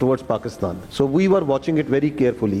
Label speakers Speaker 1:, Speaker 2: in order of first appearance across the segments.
Speaker 1: towards Pakistan. So we were watching it very carefully.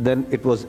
Speaker 1: then it was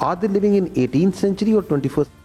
Speaker 1: are they living in 18th century or 21st?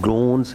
Speaker 1: drones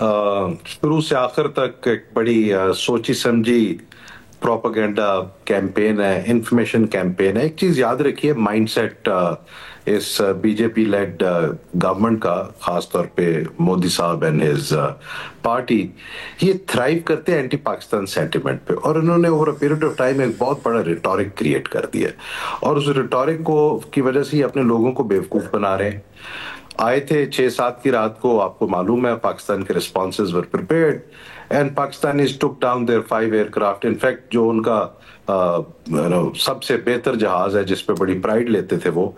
Speaker 2: شروع سے آخر تک ایک بڑی سوچی سمجھی پروپیگنڈا کیمپین ہے, انفارمیشن کیمپین ہے. ایک چیز یاد رکھیے, مائنڈ سیٹ اس بی جے پی لیڈ گورنمنٹ کا, خاص طور پہ مودی صاحب اینڈ ہز پارٹی, یہ تھرائیو کرتے ہیں اینٹی پاکستان سینٹیمنٹ پہ, اور انہوں نے over a period of time ایک بہت بڑا ریٹورک کریٹ کر دیا, اور اس ریٹورک کی وجہ سے یہ اپنے لوگوں کو بیوقوف بنا رہے ہیں. آئے تھے 6-7 کی رات کو, آپ کو معلوم ہے پاکستان کے responses were prepared and Pakistanis took down their 5 aircraft. In fact جو ان کا سب سے بہتر جہاز ہے جس پہ بڑی پرائیڈ لیتے تھے وہ,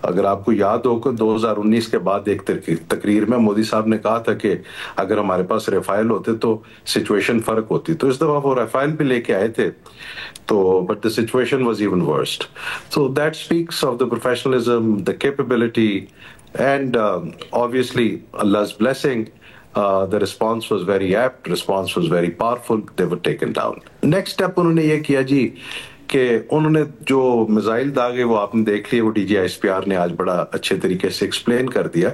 Speaker 2: اگر آپ کو یاد ہو کہ 2019 کے بعد ایک تقریر میں مودی صاحب نے کہا تھا کہ اگر ہمارے پاس ریفائل ہوتے تو سچویشن فرق ہوتی, تو اس دفعہ وہ ریفائل بھی لے کے آئے تھے تو but the situation was even worst. So that speaks of the professionalism, the capability, and obviously Allah's blessing. The response was very apt, response was very powerful, they were taken down. Next step انہوں نے یہ کیا جی کہ انہوں نے جو missile داغے وہ آپ نے دیکھ لیے, وہ D G S P R نے آج بڑا اچھے طریقے سے ایکسپلین کر دیا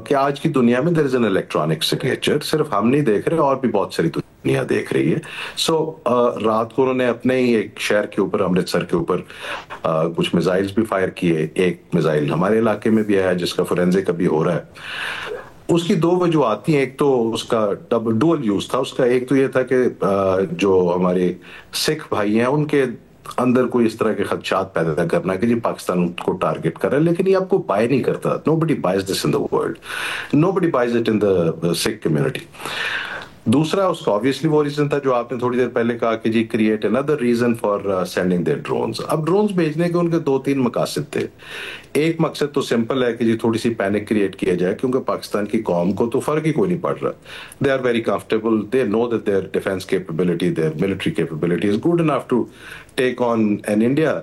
Speaker 2: کہ آج کی دنیا میں there is an electronic signature, صرف ہم نہیں دیکھ رہے اور بھی بہت ساری دنیا دیکھ رہی ہے. سو رات کو انہوں نے اپنے ہی ایک شہر کے اوپر, امرتسر کے اوپر کچھ میزائلز بھی فائر کیے. ایک میزائل ہمارے علاقے میں بھی آیا جس کا فورینزک ابھی ہو رہا ہے. اس کی 2 وجوہات تھیں, ایک تو اس کا ڈوئل یوز تھا. اس کا ایک تو یہ تھا کہ جو ہمارے سکھ بھائی ہیں ان کے اندر کوئی اس طرح کے خدشات پیدا کرنا کہ جی پاکستان کو ٹارگٹ کر رہا ہے, لیکن یہ آپ کو بائی نہیں کرتا. nobody buys this in the world, nobody buys it in the Sikh community. دوسرا اس کا obviously وہ ریزن تھا جو آپ نے تھوڑی دیر پہلے کہا کہ جی create another reason for sending their drones. اب ڈرونز بھیجنے کے ان کے 2-3 مقاصد تھے. ایک مقصد تو سمپل ہے کہ جی تھوڑی سی پینک کریٹ کیا جائے, کیونکہ پاکستان کی قوم کو تو فرق ہی کوئی نہیں پڑ رہا. they are very comfortable, they know that their defense capability, their military capability is good enough to take on an India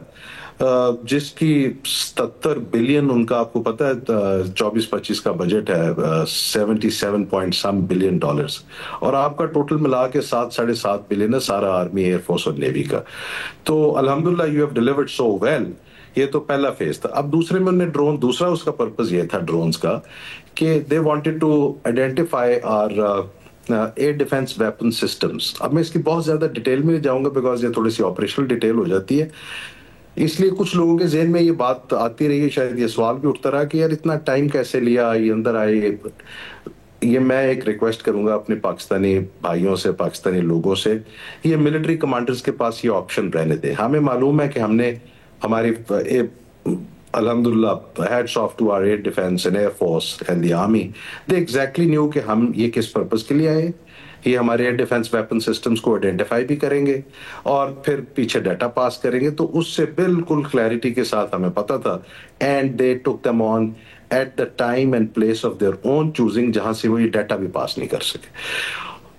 Speaker 2: جس کی 77 بلین ان کا, آپ کو پتا ہے 24-25 کا بجٹ ہے, 77 point some billion dollars, اور آپ کا ٹوٹل ملا کے 7-7.5 بلین ہے سارا آرمی, ایئر فورس اور نیوی کا. تو الحمدللہ you have delivered so well. یہ تو پہلا فیز تھا. اب دوسرے میں انہوں نے ڈرون, دوسرا اس کا پرپز یہ تھا ڈرونز کا کہ they wanted to identify our year defence weapon systems. اب میں اس کی بہت زیادہ ڈیٹیل میں نہیں جاؤں گا بیکاز یہ تھوڑی سی آپریشنل ڈیٹیل ہو جاتی ہے, اس لیے کچھ لوگوں کے ذہن میں یہ بات آتی رہی ہے, شاید یہ سوال بھی اٹھتا رہا کہ یار اتنا ٹائم کیسے لیا یہ اندر آئے. یہ میں ایک ریکویسٹ کروں گا اپنے پاکستانی بھائیوں سے, پاکستانی لوگوں سے, یہ ملٹری کمانڈرز کے پاس یہ آپشن رہنے دیں. ہمیں معلوم ہے کہ ہم نے ہماری الحمدللہ heads of to our air defence and air force and the army, they exactly knew کہ ہم یہ کس پرپز کے لیے آئے. یہ ہمارے ایئر ڈیفینس ویپن سسٹمز کو آئیڈینٹیفائی بھی کریں گے اور پھر پیچھے ڈیٹا پاس کریں گے. تو اس سے بالکل کلیئرٹی کے ساتھ ہمیں پتا تھا, and they took them on at the time and place of their own choosing, جہاں سے وہ یہ ڈیٹا بھی پاس نہیں کر سکے.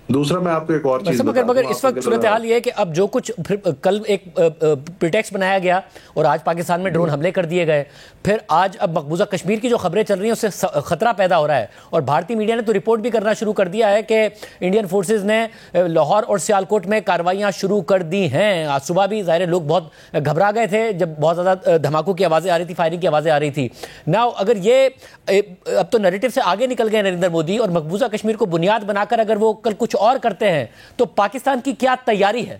Speaker 2: دوسرا میں آپ کو ایک اور چیز
Speaker 3: مگر اس وقت صورتحال یہ ہے کہ اب جو کچھ کل ایک پریٹیکسٹ بنایا گیا اور آج پاکستان میں ڈرون حملے کر دیے گئے, پھر آج اب مقبوضہ کشمیر کی جو خبریں چل رہی ہیں اس سے خطرہ پیدا ہو رہا ہے, اور بھارتی میڈیا نے تو رپورٹ بھی کرنا شروع کر دیا ہے کہ انڈین فورسز نے لاہور اور سیالکوٹ میں کارروائیاں شروع کر دی ہیں. آج صبح بھی ظاہر لوگ بہت گھبرا گئے تھے جب بہت زیادہ دھماکوں کی آوازیں آ رہی تھی, فائرنگ کی آوازیں آ رہی تھی. ناؤ اگر یہ اب تو نیریٹو سے آگے نکل گئے نریندر مودی, اور مقبوضہ کشمیر کو بنیاد بنا کر اگر وہ کل کچھ اور کرتے ہیں تو پاکستان کی کیا تیاری ہے؟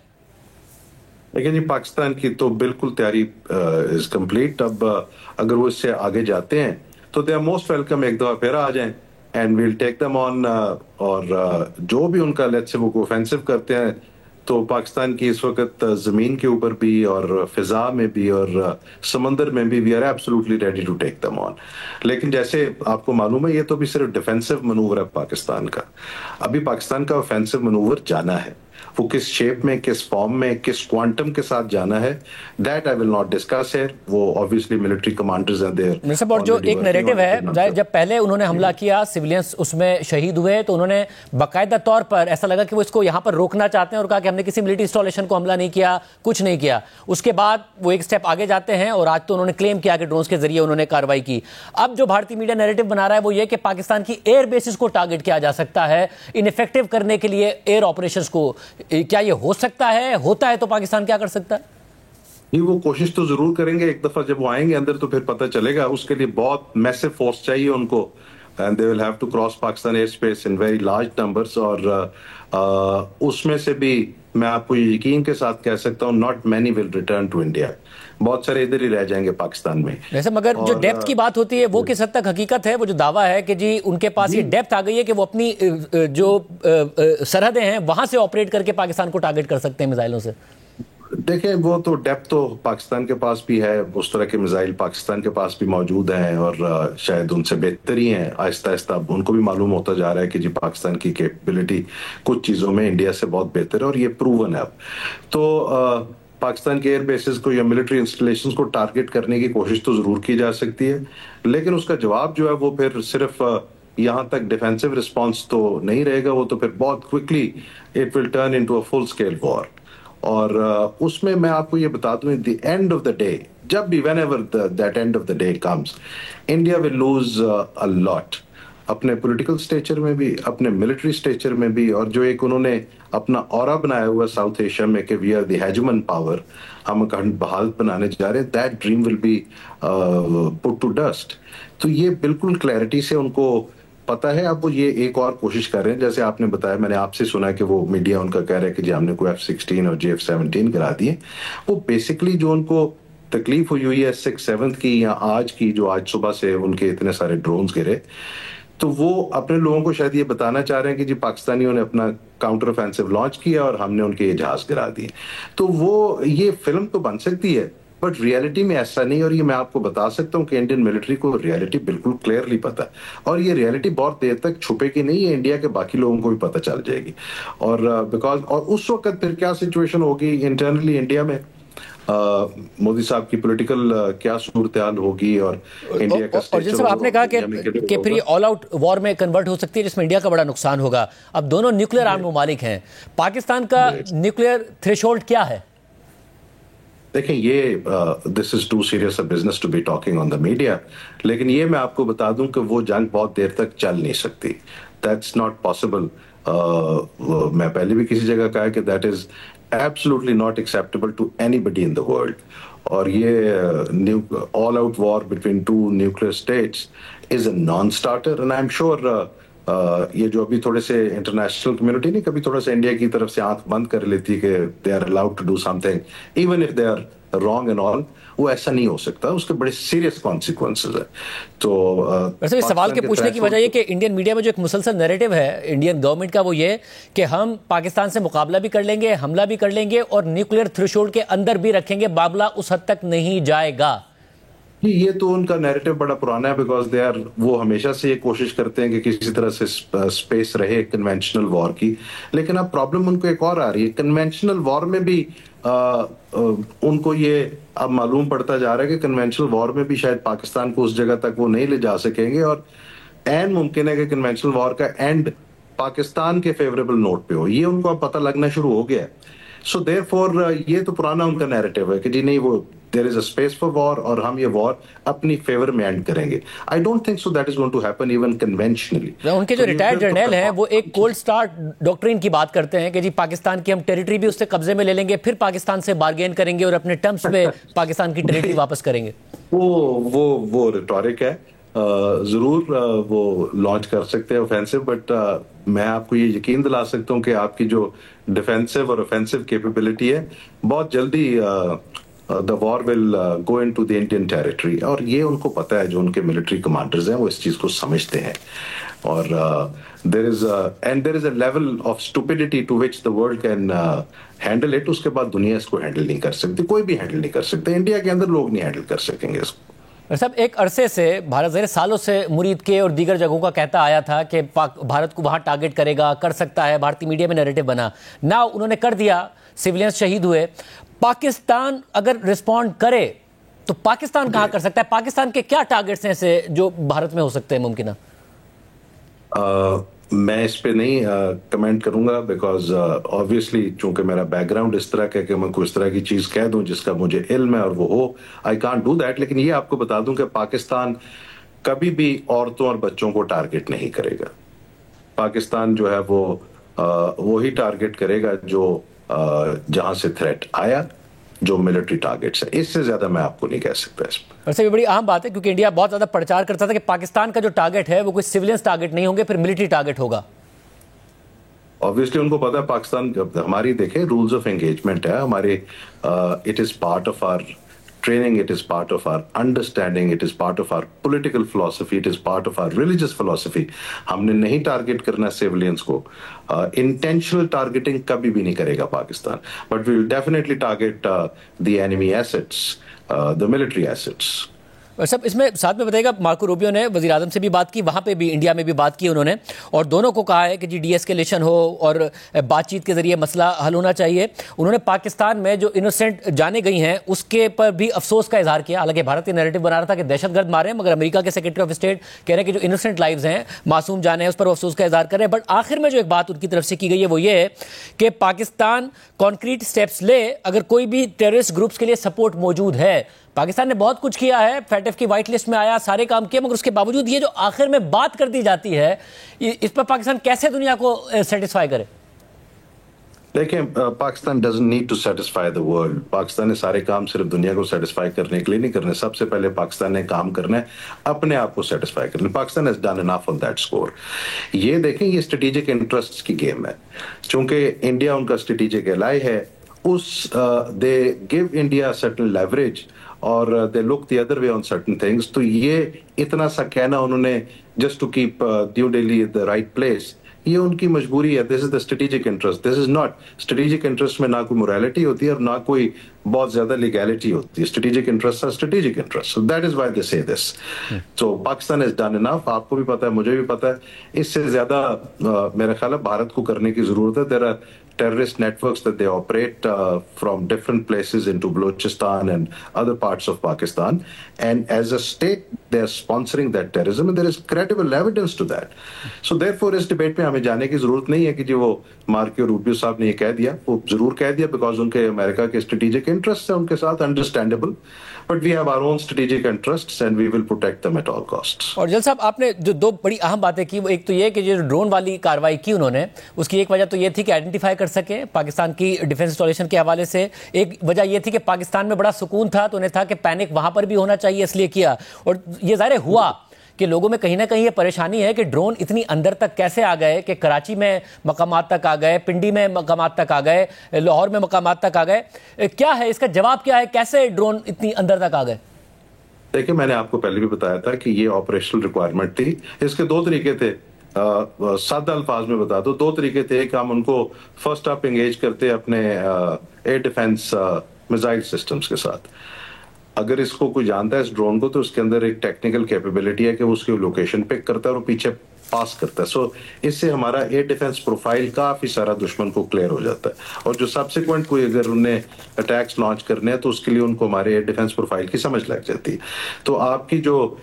Speaker 2: لیکن جی پاکستان کی تو بالکل تیاری از کمپلیٹ. اب اگر وہ اس سے آگے جاتے ہیں تو دے آر موسٹ ویلکم, ایک دفعہ پھر آ جائیں اینڈ ویل ٹیک دم آن. اور جو بھی ان کا لیٹ سے وہ اوفینسو کرتے ہیں تو پاکستان کی اس وقت زمین کے اوپر بھی اور فضا میں بھی اور سمندر میں بھی we are absolutely ready to take them on. لیکن جیسے آپ کو معلوم ہے یہ تو بھی صرف ڈیفینسو منور ہے پاکستان کا. ابھی پاکستان کا اوفینسو منور جانا ہے, وہ کس شیپ میں, کس فارم میں, کس کوانٹم کے ساتھ جانا ہے, that I will not discuss here. وہ obviously military commanders ہیں there.
Speaker 3: اور جو ایک نیریٹو ہے, جب پہلے انہوں نے حملہ کیا سیولینز اس میں شہید ہوئے تو انہوں نے باقاعدہ طور پر ایسا لگا کہ وہ اس کو یہاں پر روکنا چاہتے ہیں اور کہا کہ ہم نے کسی ملٹری انسٹالیشن کو حملہ نہیں کیا, کچھ نہیں کیا. اس کے بعد وہ ایک سٹیپ آگے جاتے ہیں اور آج تو انہوں نے کلیم کیا کہ ڈرونز کے ذریعے انہوں نے کارروائی کی. اب جو بھارتی میڈیا نیریٹو بنا رہا ہے وہ یہ کہ پاکستان کی ایئر بیسز کو ٹارگٹ کیا جا سکتا ہے انفیکٹو کرنے کے لیے ایئر آپریشنز کو. کیا یہ ہو سکتا ہے؟ ہوتا ہے تو پاکستان کیا کر سکتا ہے؟
Speaker 2: یہ وہ کوشش تو ضرور کریں گے. ایک دفعہ جب وہ آئیں گے اندر تو پھر پتہ چلے گا. اس کے لیے بہت میسو فورس چاہیے ان کو, and they will have to cross Pakistan airspace in very large numbers. اور اس میں سے بھی میں آپ کو یقین کے ساتھ کہہ سکتا ہوں not many will return to India. بہت سارے ادھر ہی رہ جائیں گے پاکستان میں.
Speaker 3: ویسے مگر جو ڈیپتھ کی بات ہوتی ہے وہ کس حد تک حقیقت ہے؟ وہ جو دعویٰ ہے کہ جی ان کے پاس یہ ڈیپتھ آ گئی ہے کہ وہ اپنی جو سرحدیں ہیں وہاں سے آپریٹ کر کے پاکستان کو ٹارگٹ کر سکتے ہیں میزائلوں سے.
Speaker 2: دیکھیں وہ تو ڈیپتھ تو پاکستان کے پاس بھی ہے, اس طرح کے میزائل پاکستان کے پاس بھی موجود ہیں, اور شاید ان سے بہتر ہی ہیں. آہستہ آہستہ ان کو بھی معلوم ہوتا جا رہا ہے کہ جی پاکستان کی کیپیبلٹی کچھ چیزوں میں انڈیا سے بہت بہتر ہے, اور یہ پروون ہے اب. تو پاکستان کے ایئر بیسز کو یا ملٹری انسٹالیشنز کو ٹارگٹ کرنے کی کوشش تو ضرور کی جا سکتی ہے, لیکن اس کا جواب جو ہے وہ پھر صرف یہاں تک ڈیفینسو رسپانس تو نہیں رہے گا, وہ تو پھر بہت quickly it will turn into a full scale war. اور اس میں آپ کو یہ بتا دوں the end of the day, جب بھی whenever that end of the day comes, India will lose a lot, اپنے پولیٹیکل اسٹیچر میں بھی, اپنے ملٹری اسٹیچر میں بھی, اور جو ایک انہوں نے اپنا اورا بنایا ہوا ساؤتھ ایشیا میں کہ وی آر دی ہیجمن پاور, ہم اکھنڈ بحال بنانے جا رہے ہیں, that dream will be put to dust. تو یہ بالکل کلیئرٹی سے ان کو پتا ہے. اب وہ یہ ایک اور کوشش کر رہے ہیں, جیسے آپ نے بتایا, میں نے آپ سے سنا کہ وہ میڈیا ان کا کہہ رہا ہے کہ جی ہم نے کوئی F-16 اور F-17 کرا دیے. وہ بیسکلی جو ان کو تکلیف ہوئی ہے 6/7 کی یا آج کی, جو آج صبح سے ان کے اتنے سارے ڈرونز گرے, تو وہ اپنے لوگوں کو شاید یہ بتانا چاہ رہے ہیں کہ جی پاکستانیوں نے اپنا کاؤنٹر آفینسو لانچ کیا اور ہم نے ان کے یہ جہاز گرا دیے. تو وہ یہ فلم تو بن سکتی ہے, بٹ ریئلٹی میں ایسا نہیں. اور یہ میں آپ کو بتا سکتا ہوں کہ انڈین ملٹری کو ریئلٹی بالکل کلیئرلی پتا ہے, اور یہ ریئلٹی بہت دیر تک چھپے کی نہیں ہے, انڈیا کے باقی لوگوں کو بھی پتہ چل جائے گی. اور بیکاز اور اس وقت پھر کیا سچویشن ہوگی انٹرنلی انڈیا میں, مودی صاحب کی پولیٹیکل کیا صورتحال ہوگی, اور انڈیا کا
Speaker 3: اور جیسے آپ نے کہا کہ پھر یہ آل آؤٹ وار میں کنورٹ ہو سکتی ہے جس میں انڈیا کا بڑا نقصان ہوگا. اب دونوں نیوکلیئر آرم ممالک ہیں, پاکستان کا نیوکلیئر تھریش ہولڈ کیا ہے؟
Speaker 2: دیکھیں یہ this is too serious a business to be talking on the media, لیکن یہ میں آپ کو بتا دوں کہ وہ جنگ بہت دیر تک چل نہیں سکتی. That's not possible. میں پہلے بھی کسی جگہ کہا کہ that is absolutely not acceptable to anybody in the world. اور یہ all out war between two nuclear states is a non starter, and I am sure یہ جو ابھی تھوڑے سے انٹرنیشنل کمیونٹی نہیں کبھی تھوڑا سا انڈیا کی طرف سے آنکھ بند کر لیتی کہ they are allowed to do something even if they are wrong and all, وہ ایسا نہیں ہو سکتا, اس کے بڑے سیریس کانسیکوینسز ہیں. تو
Speaker 3: ویسے اس سوال کے پوچھنے کی وجہ یہ کہ انڈین میڈیا میں جو ایک مسلسل نیریٹو ہے انڈین گورنمنٹ کا, وہ یہ کہ ہم پاکستان سے مقابلہ بھی کر لیں گے, حملہ بھی کر لیں گے, اور نیوکلیئر تھریش ہولڈ کے اندر بھی رکھیں گے, معاملہ اس حد تک نہیں جائے گا.
Speaker 2: یہ تو ان کا نیریٹو بڑا پرانا ہے, بیکاز دے آر, وہ ہمیشہ سے یہ کوشش کرتے ہیں کہ کسی طرح سے اسپیس رہے کنونشنل وار کی. لیکن اب پرابلم ان کو ایک اور آ رہی ہے, کنونشنل وار میں بھی ان کو یہ اب معلوم پڑتا جا رہا ہے کہ کنونشنل وار میں بھی شاید پاکستان کو اس جگہ تک وہ نہیں لے جا سکیں گے, اور این ممکن ہے کہ کنونشنل وار کا اینڈ پاکستان کے فیوریبل نوٹ پہ ہو. یہ ان کو اب پتہ لگنا شروع ہو گیا ہے. سو دیر فور یہ تو پرانا ان کا نیریٹو ہے کہ جی نہیں, وہ there is a space for war, اور ہم یہ وار اپنی فیور میں اینڈ کریں گے. I don't think so that is going to happen even conventionally.
Speaker 3: ان کے جو ریٹائرڈ جرنیل ہیں وہ ایک کولڈ سٹارٹ ڈاکٹرین کی بات کرتے ہیں کہ جی پاکستان کی ہم ٹیریٹری بھی اس سے قبضے میں لے لیں گے, پھر پاکستان سے بارگین کریں گے اور اپنے ٹرمز پہ پاکستان کی ٹیریٹری واپس کریں گے.
Speaker 2: وہ ریٹورک ہے, ضرور وہ لانچ کر سکتے ہیں اوفینسو, بٹ میں آپ کو یہ یقین دلا سکتا ہوں کہ آپ کی جو ڈیفینسو اور اوفینسو کیپیبلٹی ہے بہت جلدی the war will go into the Indian territory. اور یہ ان کو پتا ہے, جو ان کے ملٹری کمانڈرز ہیں وہ اس چیز کو سمجھتے ہیں. اور there is a level of stupidity to which the world can handle it. اس کے بعد دنیا اس کو ہینڈل نہیں کر سکتی, کوئی بھی ہینڈل نہیں کر سکتا, انڈیا کے اندر لوگ نہیں ہینڈل کر سکیں گے اس کو.
Speaker 3: صاحب ایک عرصے سے بھارت ظاہر سالوں سے مرید کے اور دیگر جگہوں کا کہتا آیا تھا کہ بھارت کو وہاں ٹارگٹ کرے گا, کر سکتا ہے, بھارتی میڈیا میں نیریٹو بنا. نا انہوں نے کر دیا, سیولینز شہید ہوئے. پاکستان اگر رسپونڈ کرے تو پاکستان کہاں کر سکتا ہے؟ پاکستان کے کیا ٹارگٹس ہیں ایسے جو بھارت میں ہو سکتے ہیں ممکنہ؟
Speaker 2: میں اس پہ نہیں کمنٹ کروں گا, بیکاز آبویسلی چونکہ میرا بیک گراؤنڈ اس طرح کا کہ میں کوئی اس طرح کی چیز کہہ دوں جس کا مجھے علم ہے اور وہ ہو, آئی کانٹ ڈو دیٹ. لیکن یہ آپ کو بتا دوں کہ پاکستان کبھی بھی عورتوں اور بچوں کو ٹارگٹ نہیں کرے گا. پاکستان جو ہے وہ وہی ٹارگٹ کرے گا جو جہاں سے تھریٹ آیا, جو ملٹری ٹارگیٹس ہیں. اس سے زیادہ میں آپ کو نہیں کہہ سکتا اس میں.
Speaker 3: ویسے بھی بڑی اہم بات ہے کیونکہ انڈیا بہت زیادہ پرچار کرتا تھا کہ پاکستان کا جو ٹارگیٹ ہے وہ کوئی سیولینس ٹارگیٹ نہیں ہوں گے, پھر ملٹری ٹارگیٹ ہوگا.
Speaker 2: Obviously ان کو پتا ہے پاکستان ہماری دیکھیں رولز آف انگیجمنٹ ہے ہمارے, it is part of our training, it is part of our understanding, it is part of our political philosophy, it is part of our religious philosophy. ہم نے نہیں ٹارگیٹ کرنا سیولینس کو. Intentional targeting کبھی بھی نہیں کرے گا Pakistan, but we will definitely target the enemy assets, the military assets.
Speaker 3: سب اس میں ساتھ میں بتائیے گا, مارکو روبیو نے وزیر اعظم سے بھی بات کی, وہاں پہ بھی انڈیا میں بھی بات کی انہوں نے, اور دونوں کو کہا ہے کہ جی ڈی ایسکیلیشن ہو اور بات چیت کے ذریعے مسئلہ حل ہونا چاہیے. انہوں نے پاکستان میں جو انوسینٹ جانے گئی ہیں اس کے پر بھی افسوس کا اظہار کیا. حالانکہ بھارت یہ نیریٹو بنا رہا تھا کہ دہشت گرد مارے ہیں, مگر امریکہ کے سیکرٹری آف اسٹیٹ کہہ رہے ہیں کہ جو انوسینٹ لائیوز ہیں, معصوم جانے ہیں, اس پر وہ افسوس کا اظہار کر رہے ہیں. بٹ آخر میں جو ایک بات ان کی طرف سے کی گئی ہے وہ یہ ہے کہ پاکستان کانکریٹ سٹیپس لے اگر کوئی بھی ٹیررسٹ گروپس کے لیے سپورٹ موجود ہے. پاکستان نے بہت کچھ کیا ہے, فیٹف کی وائٹ لسٹ میں آیا, سارے کام کیے, مگر اس کے باوجود یہ جو آخر میں بات کر دی جاتی ہے اس پر پاکستان کیسے دنیا کو سیٹسفائی کرے؟
Speaker 2: دیکھیں Pakistan doesn't need to satisfy the world. Pakistan نے سارے کام صرف دنیا کو سیٹسفائی کرنے کے لیے نہیں کرنے. سب سے پہلے پاکستان نے کام کرنا ہے اپنے آپ کو سیٹسفائی کرنا. Pakistan has done enough on that score. یہ دیکھیں یہ اسٹریٹجک انٹرسٹ کی گیم ہے. چونکہ انڈیا ان کا اسٹریٹجک ایلائی ہے, اس they gave India certain leverage اور they look the other way on certain things. تو یہ اتنا سا کہنا انہوں نے just to keep New Delhi the right place, یہ ان کی مجبوری ہے. This is the strategic interest. This is not strategic interest میں نہ کوئی موریلٹی ہوتی ہے اور نہ کوئی بہت زیادہ لیگیلٹی ہوتی ہے. اسٹریٹجک انٹرسٹ ہے strategic interest. That is why they سے دس. تو پاکستان ہیز ڈن انف. آپ کو بھی پتا ہے, مجھے بھی پتا ہے. اس سے زیادہ میرا خیال ہے بھارت کو کرنے کی ضرورت ہے. There are terrorist networks that they operate from different places into Balochistan and other parts of Pakistan, and as a state they are sponsoring that terrorism and there is credible evidence to that. So therefore اس debate میں ہمیں جانے کی ضرورت نہیں ہے کہ جی وہ مارکو روبیو صاحب نے یہ کہہ دیا. وہ ضرور کہہ دیا بیکاز ان کے امریکہ کے اسٹریٹجک انٹرسٹ ہیں ان کے ساتھ, understandable. But we have our own strategic interests and we will protect them at all costs.
Speaker 3: اور جل صاحب آپ نے جو دو بڑی اہم باتیں کی, وہ ایک تو یہ کہ جو ڈرون والی کارروائی کی انہوں نے, اس کی ایک وجہ تو یہ تھی کہ آئیڈینٹیفائی کر سکے پاکستان کی ڈیفنس انسٹالیشن کے حوالے سے. ایک وجہ یہ تھی کہ پاکستان میں بڑا سکون تھا تو انہیں تھا کہ پینک وہاں پر بھی ہونا چاہیے, اس لیے کیا. اور یہ ظاہر ہوا کہ لوگوں میں کہیں نہ کہیں یہ پریشانی ہے کہ ڈرون اتنی اندر تک کیسے آ گئے, کہ کراچی میں مقامات تک آ گئے, پنڈی میں مقامات تک آ گئے, لاہور میں مقامات تک آ گئے. کیا ہے اس کا جواب, کیا ہے, کیسے ڈرون اتنی اندر تک آ گئے؟
Speaker 2: دیکھیں میں نے آپ کو پہلے بھی بتایا تھا کہ یہ آپریشنل ریکوائرمنٹ تھی. اس کے دو طریقے تھے, سادہ الفاظ میں بتا دو. دو طریقے تھے. ایک ہم ان کو فرسٹ اپ انگیج کرتے اپنے ایئر ڈیفنس میزائل سسٹمز کے ساتھ. اگر اس کو کوئی جانتا ہے اس ڈرون کو, تو اس کے اندر ایک ٹیکنیکل کیپیبلٹی ہے کہ وہ اس کی لوکیشن پک کرتا ہے اور پیچھے پاس کرتا ہے. سو اس سے ہمارا ایئر ڈیفنس پروفائل کافی سارا دشمن کو کلیئر ہو جاتا ہے. اور جو سبسیکوینٹ کوئی اگر انہیں اٹیکس لانچ کرنے ہیں تو اس کے لیے ان کو ہمارے ایئر ڈیفنس پروفائل کی سمجھ لگ جاتی ہے. تو آپ کی جو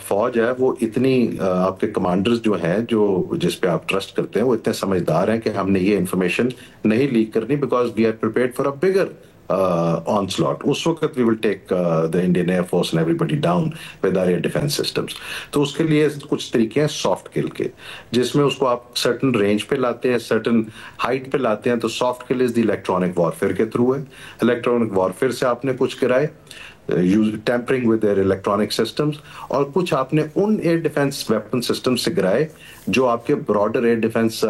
Speaker 2: فوج ہے وہ اتنی, آپ کے کمانڈرز جو ہیں جو جس پہ آپ ٹرسٹ کرتے ہیں, وہ اتنے سمجھدار ہیں کہ ہم نے یہ انفارمیشن نہیں لیک کرنی, because we are prepared for a bigger onslaught. اس وقت we will take the Indian Air Force and everybody down with our air defense systems. تو اس کے لیے کچھ طریقے ہیں سافٹ کل کے, جس میں اس کو آپ سرٹن رینج پہ لاتے ہیں, سرٹن ہائٹ پہ لاتے ہیں. تو soft kill is the electronic warfare کے تھرو ہے. الیکٹرانک وارفیئر سے آپ نے کچھ کرائے, tampering with their electronic systems, اور کچھ آپ نے ان ایئر ڈیفنس ویپن سسٹم سے گرائے جو آپ کے براڈر ایئر ڈیفنس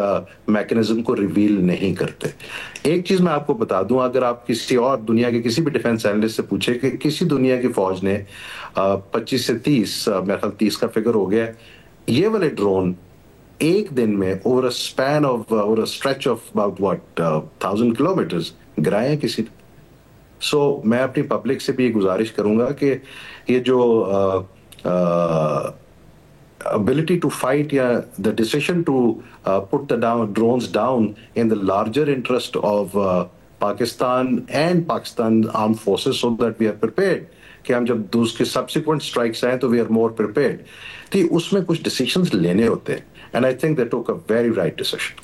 Speaker 2: میکنزم کو ریویل نہیں کرتے. ایک چیز میں آپ کو بتا دوں, اگر آپ کسی اور دنیا کے کسی بھی ڈیفنس اینالسٹ سے پوچھے کہ کسی دنیا کی فوج نے 25 سے 30, میرے خیال 30 کا فگر ہو گیا, یہ والے ڈرون ایک دن میں over a span of over a stretch of about what 1000 kilometres گرائے ہیں کسی نے. سو میں اپنی پبلک سے بھی یہ گزارش کروں گا کہ یہ جو ability to fight یا the decision to put the drones down in the larger interest of Pakistan and Pakistan armed forces so that we are prepared, کہ ہم جب دوسرے subsequent strikes آئیں تو we are more prepared. تو اس میں کچھ decisions لینے ہوتے ہیں. and I think they took a very right decision.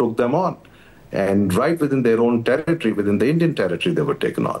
Speaker 2: took them on, and right within their own territory, within the Indian territory, they were taken on.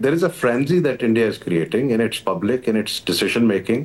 Speaker 2: there is a frenzy that India is creating in its public, in its decision making,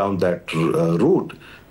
Speaker 2: down that route,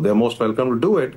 Speaker 2: they are most welcome to do it.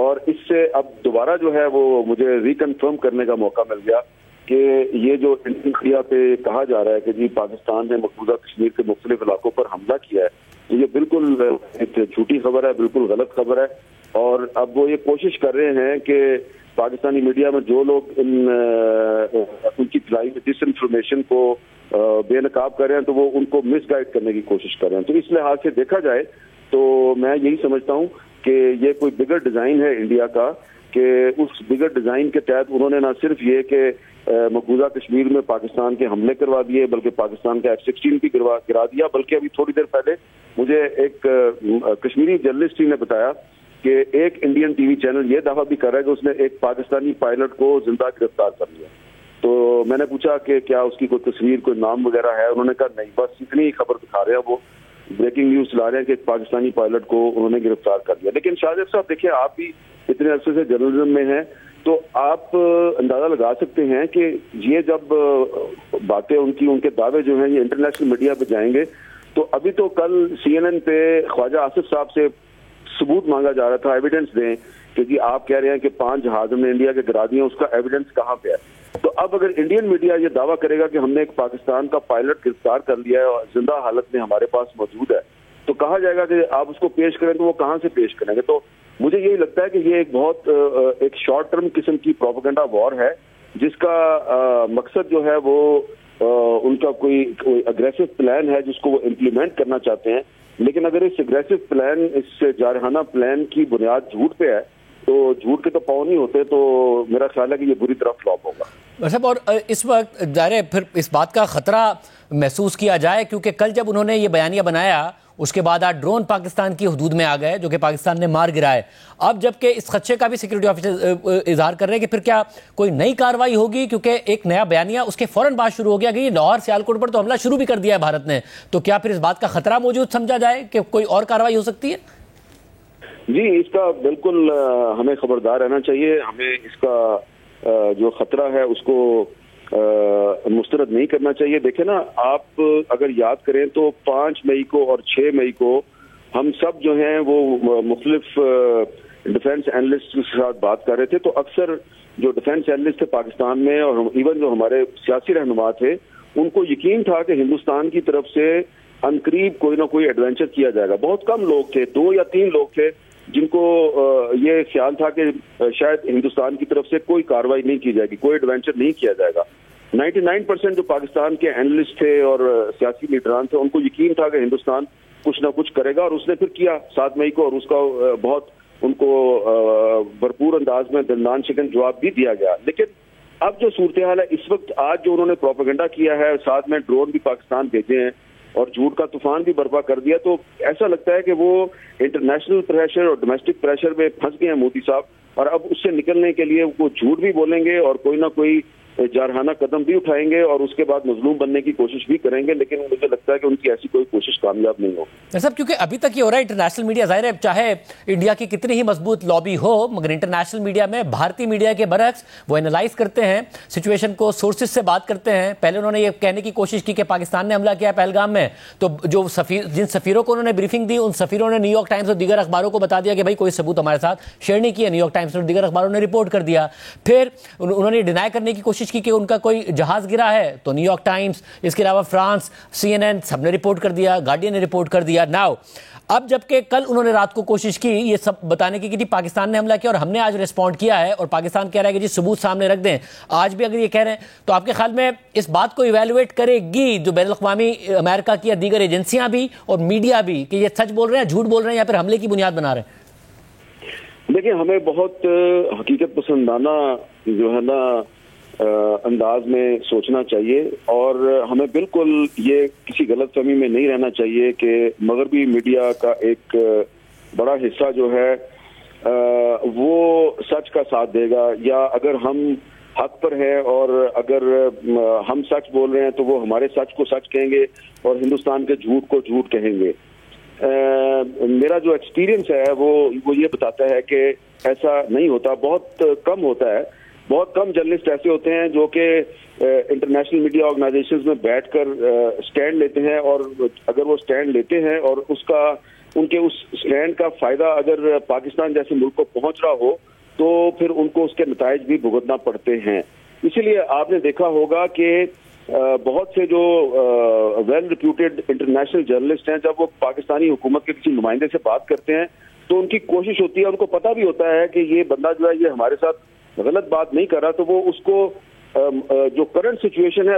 Speaker 4: اور اس سے اب دوبارہ جو ہے وہ مجھے reconfirm کرنے کا موقع مل گیا کہ یہ جو انڈین میڈیا پہ کہا جا رہا ہے کہ جی پاکستان نے مقبوضہ کشمیر کے مختلف علاقوں پر حملہ کیا ہے، تو یہ بالکل ایک جھوٹی خبر ہے، بالکل غلط خبر ہے. اور اب وہ یہ کوشش کر رہے ہیں کہ پاکستانی میڈیا میں جو لوگ ان کی فلائی میں ڈس انفارمیشن کو بے نقاب کر رہے ہیں تو وہ ان کو مس گائیڈ کرنے کی کوشش کر رہے ہیں. تو اس لحاظ سے دیکھا جائے تو میں یہی سمجھتا ہوں کہ یہ کوئی بگر ڈیزائن ہے انڈیا کا، کہ اس بگر ڈیزائن کے تحت انہوں نے نہ صرف یہ کہ مقبوضہ کشمیر میں پاکستان کے حملے کروا دیے بلکہ پاکستان کا F-16 بھی گرا دیا، بلکہ ابھی تھوڑی دیر پہلے مجھے ایک کشمیری جرنلسٹ نے بتایا کہ ایک انڈین ٹی وی چینل یہ دعویٰ بھی کر رہا ہے کہ اس نے ایک پاکستانی پائلٹ کو زندہ گرفتار کر لیا. تو میں نے پوچھا کہ کیا اس کی کوئی تصویر، کوئی نام وغیرہ ہے؟ انہوں نے کہا نہیں، بس اتنی خبر دکھا رہے ہیں، وہ بریکنگ نیوز لا رہے ہیں کہ ایک پاکستانی پائلٹ کو انہوں نے گرفتار کر لیا. لیکن شاہزیب صاحب دیکھیں، آپ بھی اتنے عرصے سے جرنلزم میں ہیں تو آپ اندازہ لگا سکتے ہیں کہ یہ جب باتیں ان کے دعوے جو ہیں یہ انٹرنیشنل میڈیا پہ جائیں گے تو ابھی تو کل CNN پہ خواجہ آصف صاحب سے ثبوت مانگا جا رہا تھا، ایویڈنس دیں کہ جی آپ کہہ رہے ہیں کہ 5 جہاز ہم نے انڈیا کے گرا دیے، اس کا ایویڈنس کہاں پہ ہے؟ تو اب اگر انڈین میڈیا یہ دعویٰ کرے گا کہ ہم نے ایک پاکستان کا پائلٹ گرفتار کر لیا ہے اور زندہ حالت میں ہمارے پاس موجود ہے، تو کہا جائے گا کہ آپ اس کو پیش کریں، تو وہ کہاں سے پیش کریں گے؟ تو مجھے یہی لگتا ہے کہ یہ ایک بہت ایک شارٹ ٹرم قسم کی پروپیگنڈا وار ہے جس کا مقصد جو ہے وہ ان کا کوئی اگریسو پلان ہے جس کو وہ امپلیمنٹ کرنا چاہتے ہیں. لیکن اگر اس اگریسو پلان، اس جارحانہ پلان کی بنیاد جھوٹ پہ ہے تو جھوٹ کے تو پاؤں نہیں ہوتے، تو میرا خیال ہے کہ یہ بری طرح فلاپ ہوگا.
Speaker 3: صاحب، اور اس وقت ظاہر ہے پھر اس بات کا خطرہ محسوس کیا جائے کیونکہ کل جب انہوں نے یہ بیانیہ بنایا اس کے بعد ڈرون پاکستان کی حدود میں آ گئے جو کہ پاکستان نے مار گرائے. اب جبکہ اس خدشے کا بھی سیکورٹی آفیسر اظہار کر رہے ہیں کہ پھر کیا کوئی نئی کارروائی ہوگی، کیونکہ ایک نیا بیانیہ اس کے فوراً بعد شروع ہو گیا کہ یہ لاہور سیالکوٹ پر تو حملہ شروع بھی کر دیا ہے بھارت نے، تو کیا پھر اس بات کا خطرہ موجود سمجھا جائے کہ کوئی اور کارروائی ہو سکتی ہے؟
Speaker 4: جی، اس کا بالکل ہمیں خبردار رہنا چاہیے. ہمیں اس کا جو خطرہ ہے اس کو مسترد نہیں کرنا چاہیے. دیکھیں نا، آپ اگر یاد کریں تو 5 مئی کو اور 6 مئی کو ہم سب جو ہیں وہ مختلف ڈیفنس اینالسٹ کے ساتھ بات کر رہے تھے، تو اکثر جو ڈیفنس اینالسٹ تھے پاکستان میں اور ایون جو ہمارے سیاسی رہنما تھے ان کو یقین تھا کہ ہندوستان کی طرف سے عنقریب کوئی نہ کوئی ایڈونچر کیا جائے گا. بہت کم لوگ تھے، 2 یا 3 لوگ تھے جن کو یہ خیال تھا کہ شاید ہندوستان کی طرف سے کوئی کارروائی نہیں کی جائے گی، کوئی ایڈونچر نہیں کیا جائے گا. 99% جو پاکستان کے اینالسٹ تھے اور سیاسی لیڈران تھے ان کو یقین تھا کہ ہندوستان کچھ نہ کچھ کرے گا، اور اس نے پھر کیا 7 مئی کو، اور اس کا بہت ان کو بھرپور انداز میں دندان شکن جواب بھی دیا گیا. لیکن اب جو صورتحال ہے اس وقت، آج جو انہوں نے پروپیگنڈا کیا ہے، ساتھ میں ڈرون بھی پاکستان بھیجے ہیں اور جھوٹ کا طوفان بھی برپا کر دیا، تو ایسا لگتا ہے کہ وہ انٹرنیشنل پریشر اور ڈومیسٹک پریشر میں پھنس گئے ہیں مودی صاحب، اور اب اس سے نکلنے کے لیے وہ جھوٹ بھی بولیں گے اور کوئی نہ کوئی جارحانہ قدم بھی اٹھائیں گے اور اس کے بعد مظلوم بننے کی کوشش بھی کریں گے. لیکن مجھے لگتا ہے کہ ان کی ایسی کوئی کوشش کامیاب نہیں ہوگی.
Speaker 3: صاحب، کیونکہ ابھی تک یہ ہو رہا ہے انٹرنیشنل میڈیا، ظاہر ہے چاہے انڈیا کی کتنی ہی مضبوط لابی ہو مگر انٹرنیشنل میڈیا میں بھارتی میڈیا کے برعکس وہ اینالائز کرتے ہیں سچویشن کو، سورسز سے بات کرتے ہیں. پہلے انہوں نے یہ کہنے کی کوشش کی کہ پاکستان نے حملہ کیا ہے پہلگام میں، تو جو جن سفیروں کو انہوں نے بریفنگ دی ان سفیروں نے نیو یارک ٹائمز اور دیگر اخباروں کو بتا دیا کہ بھائی کوئی ثبوت ہمارے ساتھ شیئر نہیں کیا. نیو یارک ٹائمز اور دیگر اخباروں نے رپورٹ کر دیا. پھر انہوں نے ڈینائی کرنے کی کوشش کی کہ ان کا کوئی جہاز گرا ہے، تو نیو یارک ٹائمز، اس کے علاوہ فرانس، CNN سب نے رپورٹ کر دیا، گارڈین نے رپورٹ کر دیا. ناؤ اب جبکہ کل انہوں نے رات کو کوشش کی یہ سب بتانے کی کہ جی پاکستان نے حملہ کیا اور ہم نے آج ریسپونڈ کیا ہے، اور پاکستان کہہ رہا ہے کہ جی ثبوت سامنے رکھ دیں، آج بھی اگر یہ کہہ رہے ہیں تو آپ کے خیال میں اس بات کو ایویلویٹ کرے گی جو بین الاقوامی امریکہ کی یا دیگر ایجنسیاں بھی اور میڈیا بھی کہ یہ سچ بول رہے ہیں، جھوٹ بول رہے ہیں، یا پھر حملے کی بنیاد بنا رہے ہیں؟
Speaker 4: دیکھیں، ہمیں بہت حقیقت پسندانہ جو ہے نا انداز میں سوچنا چاہیے، اور ہمیں بالکل یہ کسی غلط فہمی میں نہیں رہنا چاہیے کہ مغربی میڈیا کا ایک بڑا حصہ جو ہے وہ سچ کا ساتھ دے گا، یا اگر ہم حق پر ہیں اور اگر ہم سچ بول رہے ہیں تو وہ ہمارے سچ کو سچ کہیں گے اور ہندوستان کے جھوٹ کو جھوٹ کہیں گے. میرا جو ایکسپیرینس ہے وہ یہ بتاتا ہے کہ ایسا نہیں ہوتا، بہت کم ہوتا ہے. بہت کم جرنلسٹ ایسے ہوتے ہیں جو کہ انٹرنیشنل میڈیا آرگنائزیشنز میں بیٹھ کر سٹینڈ لیتے ہیں، اور اگر وہ سٹینڈ لیتے ہیں اور اس کا ان کے اس اسٹینڈ کا فائدہ اگر پاکستان جیسے ملک کو پہنچ رہا ہو تو پھر ان کو اس کے نتائج بھی بھگتنا پڑتے ہیں. اسی لیے آپ نے دیکھا ہوگا کہ بہت سے جو ویل ریپیوٹیڈ انٹرنیشنل جرنلسٹ ہیں جب وہ پاکستانی حکومت کے کسی نمائندے سے بات کرتے ہیں تو ان کی کوشش ہوتی ہے, ان کو پتہ بھی ہوتا ہے کہ یہ بندہ جو ہے یہ ہمارے ساتھ غلط بات نہیں کر رہا, تو وہ اس کو جو کرنٹ سچویشن ہے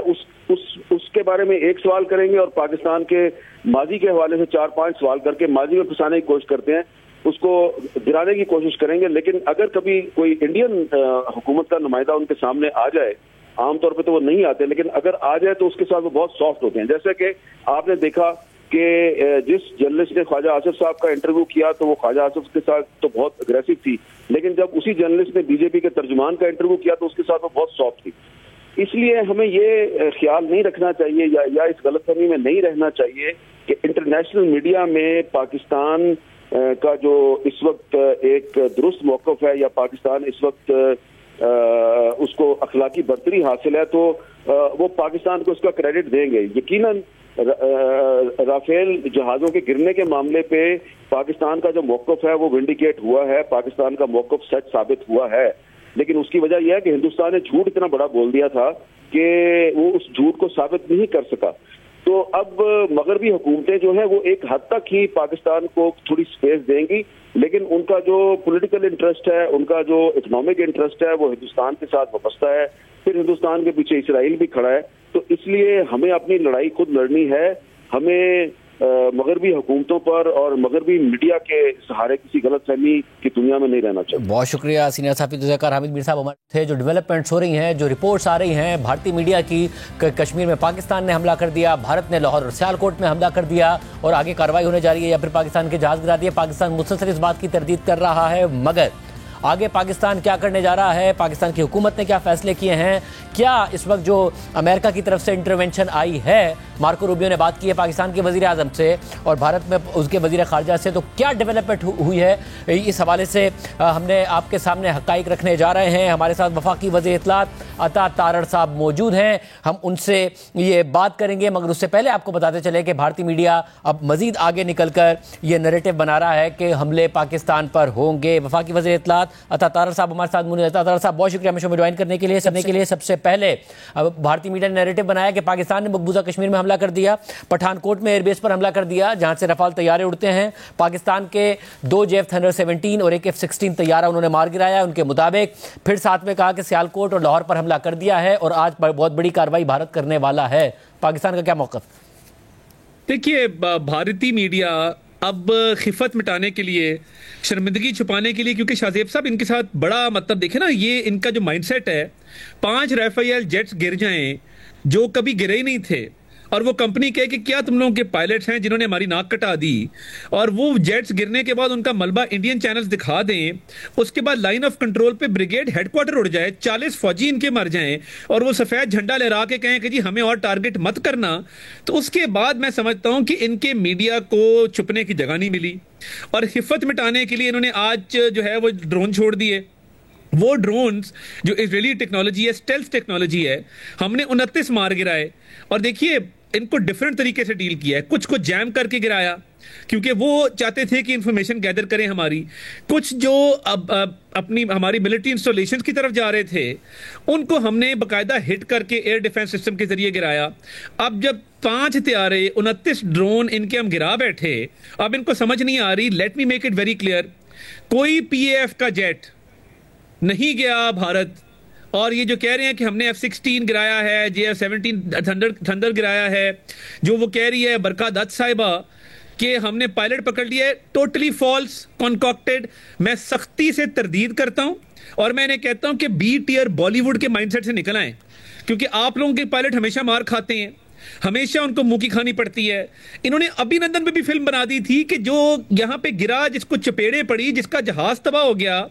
Speaker 4: اس کے بارے میں ایک سوال کریں گے اور پاکستان کے ماضی کے حوالے سے 4-5 سوال کر کے ماضی میں پھنسانے کی کوشش کرتے ہیں, اس کو گرانے کی کوشش کریں گے. لیکن اگر کبھی کوئی انڈین حکومت کا نمائندہ ان کے سامنے آ جائے, عام طور پہ تو وہ نہیں آتے, لیکن اگر آ جائے تو اس کے ساتھ وہ بہت سافٹ ہوتے ہیں. جیسے کہ آپ نے دیکھا کہ جس جرنلسٹ نے خواجہ آصف صاحب کا انٹرویو کیا تو وہ خواجہ آصف کے ساتھ تو بہت اگریسو تھی, لیکن جب اسی جرنلسٹ نے بی جے پی کے ترجمان کا انٹرویو کیا تو اس کے ساتھ وہ بہت سافٹ تھی. اس لیے ہمیں یہ خیال نہیں رکھنا چاہیے یا اس غلط فہمی میں نہیں رہنا چاہیے کہ انٹرنیشنل میڈیا میں پاکستان کا جو اس وقت ایک درست موقف ہے یا پاکستان اس وقت اس کو اخلاقی برتری حاصل ہے تو وہ پاکستان کو اس کا کریڈٹ دیں گے. یقیناً رافیل جہازوں کے گرنے کے معاملے پہ پاکستان کا جو موقف ہے وہ ونڈیکیٹ ہوا ہے, پاکستان کا موقف سچ ثابت ہوا ہے, لیکن اس کی وجہ یہ ہے کہ ہندوستان نے جھوٹ اتنا بڑا بول دیا تھا کہ وہ اس جھوٹ کو ثابت نہیں کر سکا. تو اب مغربی حکومتیں جو ہیں وہ ایک حد تک ہی پاکستان کو تھوڑی سپیس دیں گی, لیکن ان کا جو پولیٹیکل انٹرسٹ ہے, ان کا جو اکنامک انٹرسٹ ہے وہ ہندوستان کے ساتھ وابستہ ہے. پھر ہندوستان کے پیچھے اسرائیل بھی کھڑا ہے. تو اس لیے ہمیں اپنی لڑائی خود لڑنی ہے. ہمیں مغربی حکومتوں پر اور مغربی میڈیا کے سہارے کسی غلط فہمی کی دنیا میں نہیں رہنا چاہیے.
Speaker 3: بہت شکریہ سینئر صحافی تجزیہ کار حامد میر صاحب ہمارے تھے. جو ڈیولپمنٹس ہو رہی ہیں, جو رپورٹس آ رہی ہیں بھارتی میڈیا کی, کشمیر میں پاکستان نے حملہ کر دیا, بھارت نے لاہور اور سیالکوٹ میں حملہ کر دیا اور آگے کارروائی ہونے جا رہی ہے یا پھر پاکستان کے جہاز گرا دیے. پاکستان مسلسل اس بات کی تردید کر رہا ہے, مگر آگے پاکستان کیا کرنے جا رہا ہے, پاکستان کی حکومت نے کیا فیصلے کیے ہیں, کیا اس وقت جو امریکہ کی طرف سے انٹرونشن آئی ہے, مارکو روبیو نے بات کی ہے پاکستان کے وزیر اعظم سے اور بھارت میں اس کے وزیر خارجہ سے, تو کیا ڈیولپمنٹ ہوئی ہے, اس حوالے سے ہم نے آپ کے سامنے حقائق رکھنے جا رہے ہیں. ہمارے ساتھ وفاقی وزیر اطلاعات عطا تارڑ صاحب موجود ہیں, ہم ان سے یہ بات کریں گے. مگر اس سے پہلے آپ کو بتاتے چلے کہ بھارتی میڈیا اب مزید آگے نکل کر یہ نریٹو بنا رہا ہے کہ حملے پاکستان پر ہوں گے. وفاقی وزیر اطلاعات عطا تارڑ صاحب ہمارے ساتھ موجود ہیں. عطا تارڑ صاحب بہت شکریہ ہمیں شو میں جوائن کرنے کے لیے. سب سے پہلے بھارتی میڈیا نے نیریٹو بنایا کہ پاکستان نے مقبوضہ کشمیر میں حملہ کر دیا, پٹھان کوٹ میں ایئر بیس پر حملہ کر دیا جہاں سے رفال طیارے اڑتے ہیں. پاکستان کے 2 جیف تھنڈر 17 اور ایک F-16 طیارہ انہوں نے مار گرایا. ان کے مطابق پھر ساتھ میں کہا کہ سیالکوٹ اور لاہور پر حملہ کر دیا ہے اور آج بہت بڑی کارروائی بھارت کرنے والا ہے. پاکستان کا کیا موقف؟
Speaker 5: دیکھیے, بھارتی میڈیا اب خفت مٹانے کے لیے, شرمندگی چھپانے کے لیے, کیونکہ شاہ زیب صاحب ان کے ساتھ بڑا مطلب دیکھیں نا, یہ ان کا جو مائنڈ سیٹ ہے 5 رافیل جیٹس گر جائیں جو کبھی گرے ہی نہیں تھے اور وہ کمپنی کہے کہ کیا تم لوگوں کے پائلٹس ہیں جنہوں نے ہماری ناک کٹا دی, اور وہ جیٹس گرنے کے بعد ان کا ملبہ انڈین چینلز دکھا دیں, اس کے بعد لائن آف کنٹرول پہ بریگیڈ ہیڈ کوارٹر اڑ جائے, 40 فوجی ان کے مر جائیں اور وہ سفید جھنڈا لہرا کے کہیں کہ جی ہمیں اور ٹارگٹ مت کرنا. تو اس کے بعد میں سمجھتا ہوں کہ ان کے میڈیا کو چھپنے کی جگہ نہیں ملی اور خفت مٹانے کے لیے انہوں نے آج جو ہے وہ ڈرون چھوڑ دیے. وہ ڈرونز جو اسرائیلی ٹیکنالوجی ہے, اسٹیلتھ ٹیکنالوجی ہے, ہم نے 29 مار گرائے. اور دیکھیے ان کو ڈیفرنٹ طریقے سے ڈیل کیا ہے. کچھ کو جیم کر کے گرایا کیونکہ وہ چاہتے تھے کہ انفارمیشن گیدر کریں ہماری. کچھ جو اپنی ہماری ملٹری انسٹالیشنز کی طرف جا رہے تھے ان کو ہم نے باقاعدہ ہٹ کر کے ایئر ڈیفنس سسٹم کے ذریعے گرایا. اب جب 5 طیارے 29 ڈرون ان کے ہم گرا بیٹھے, اب ان کو سمجھ نہیں آ رہی. Late me make it very clear, کوئی PAF کا جیٹ نہیں گیا بھارت, اور یہ جو کہہ رہے ہیں کہ ہم نے F-16 گرایا ہے, JF-17 تھنڈر گرایا ہے, جو وہ کہہ رہی ہے برکا دت صاحبہ کہ ہم نے پائلٹ پکڑ لیا ہے, ٹوٹلی فالس, کنکاکٹڈ. میں سختی سے تردید کرتا ہوں اور میں انہیں کہتا ہوں کہ بی ٹیئر بالی ووڈ کے مائنڈ سیٹ سے نکل آئیں, کیونکہ آپ لوگوں کے پائلٹ ہمیشہ مار کھاتے ہیں, ہمیشہ ان کو منہ کی کھانی پڑتی ہے. انہوں نے ابھینندن پہ بھی فلم بنا دی تھی کہ جو یہاں پہ گرا, جس کو چپیڑے پڑی, جس کا جہاز تباہ ہو گیا,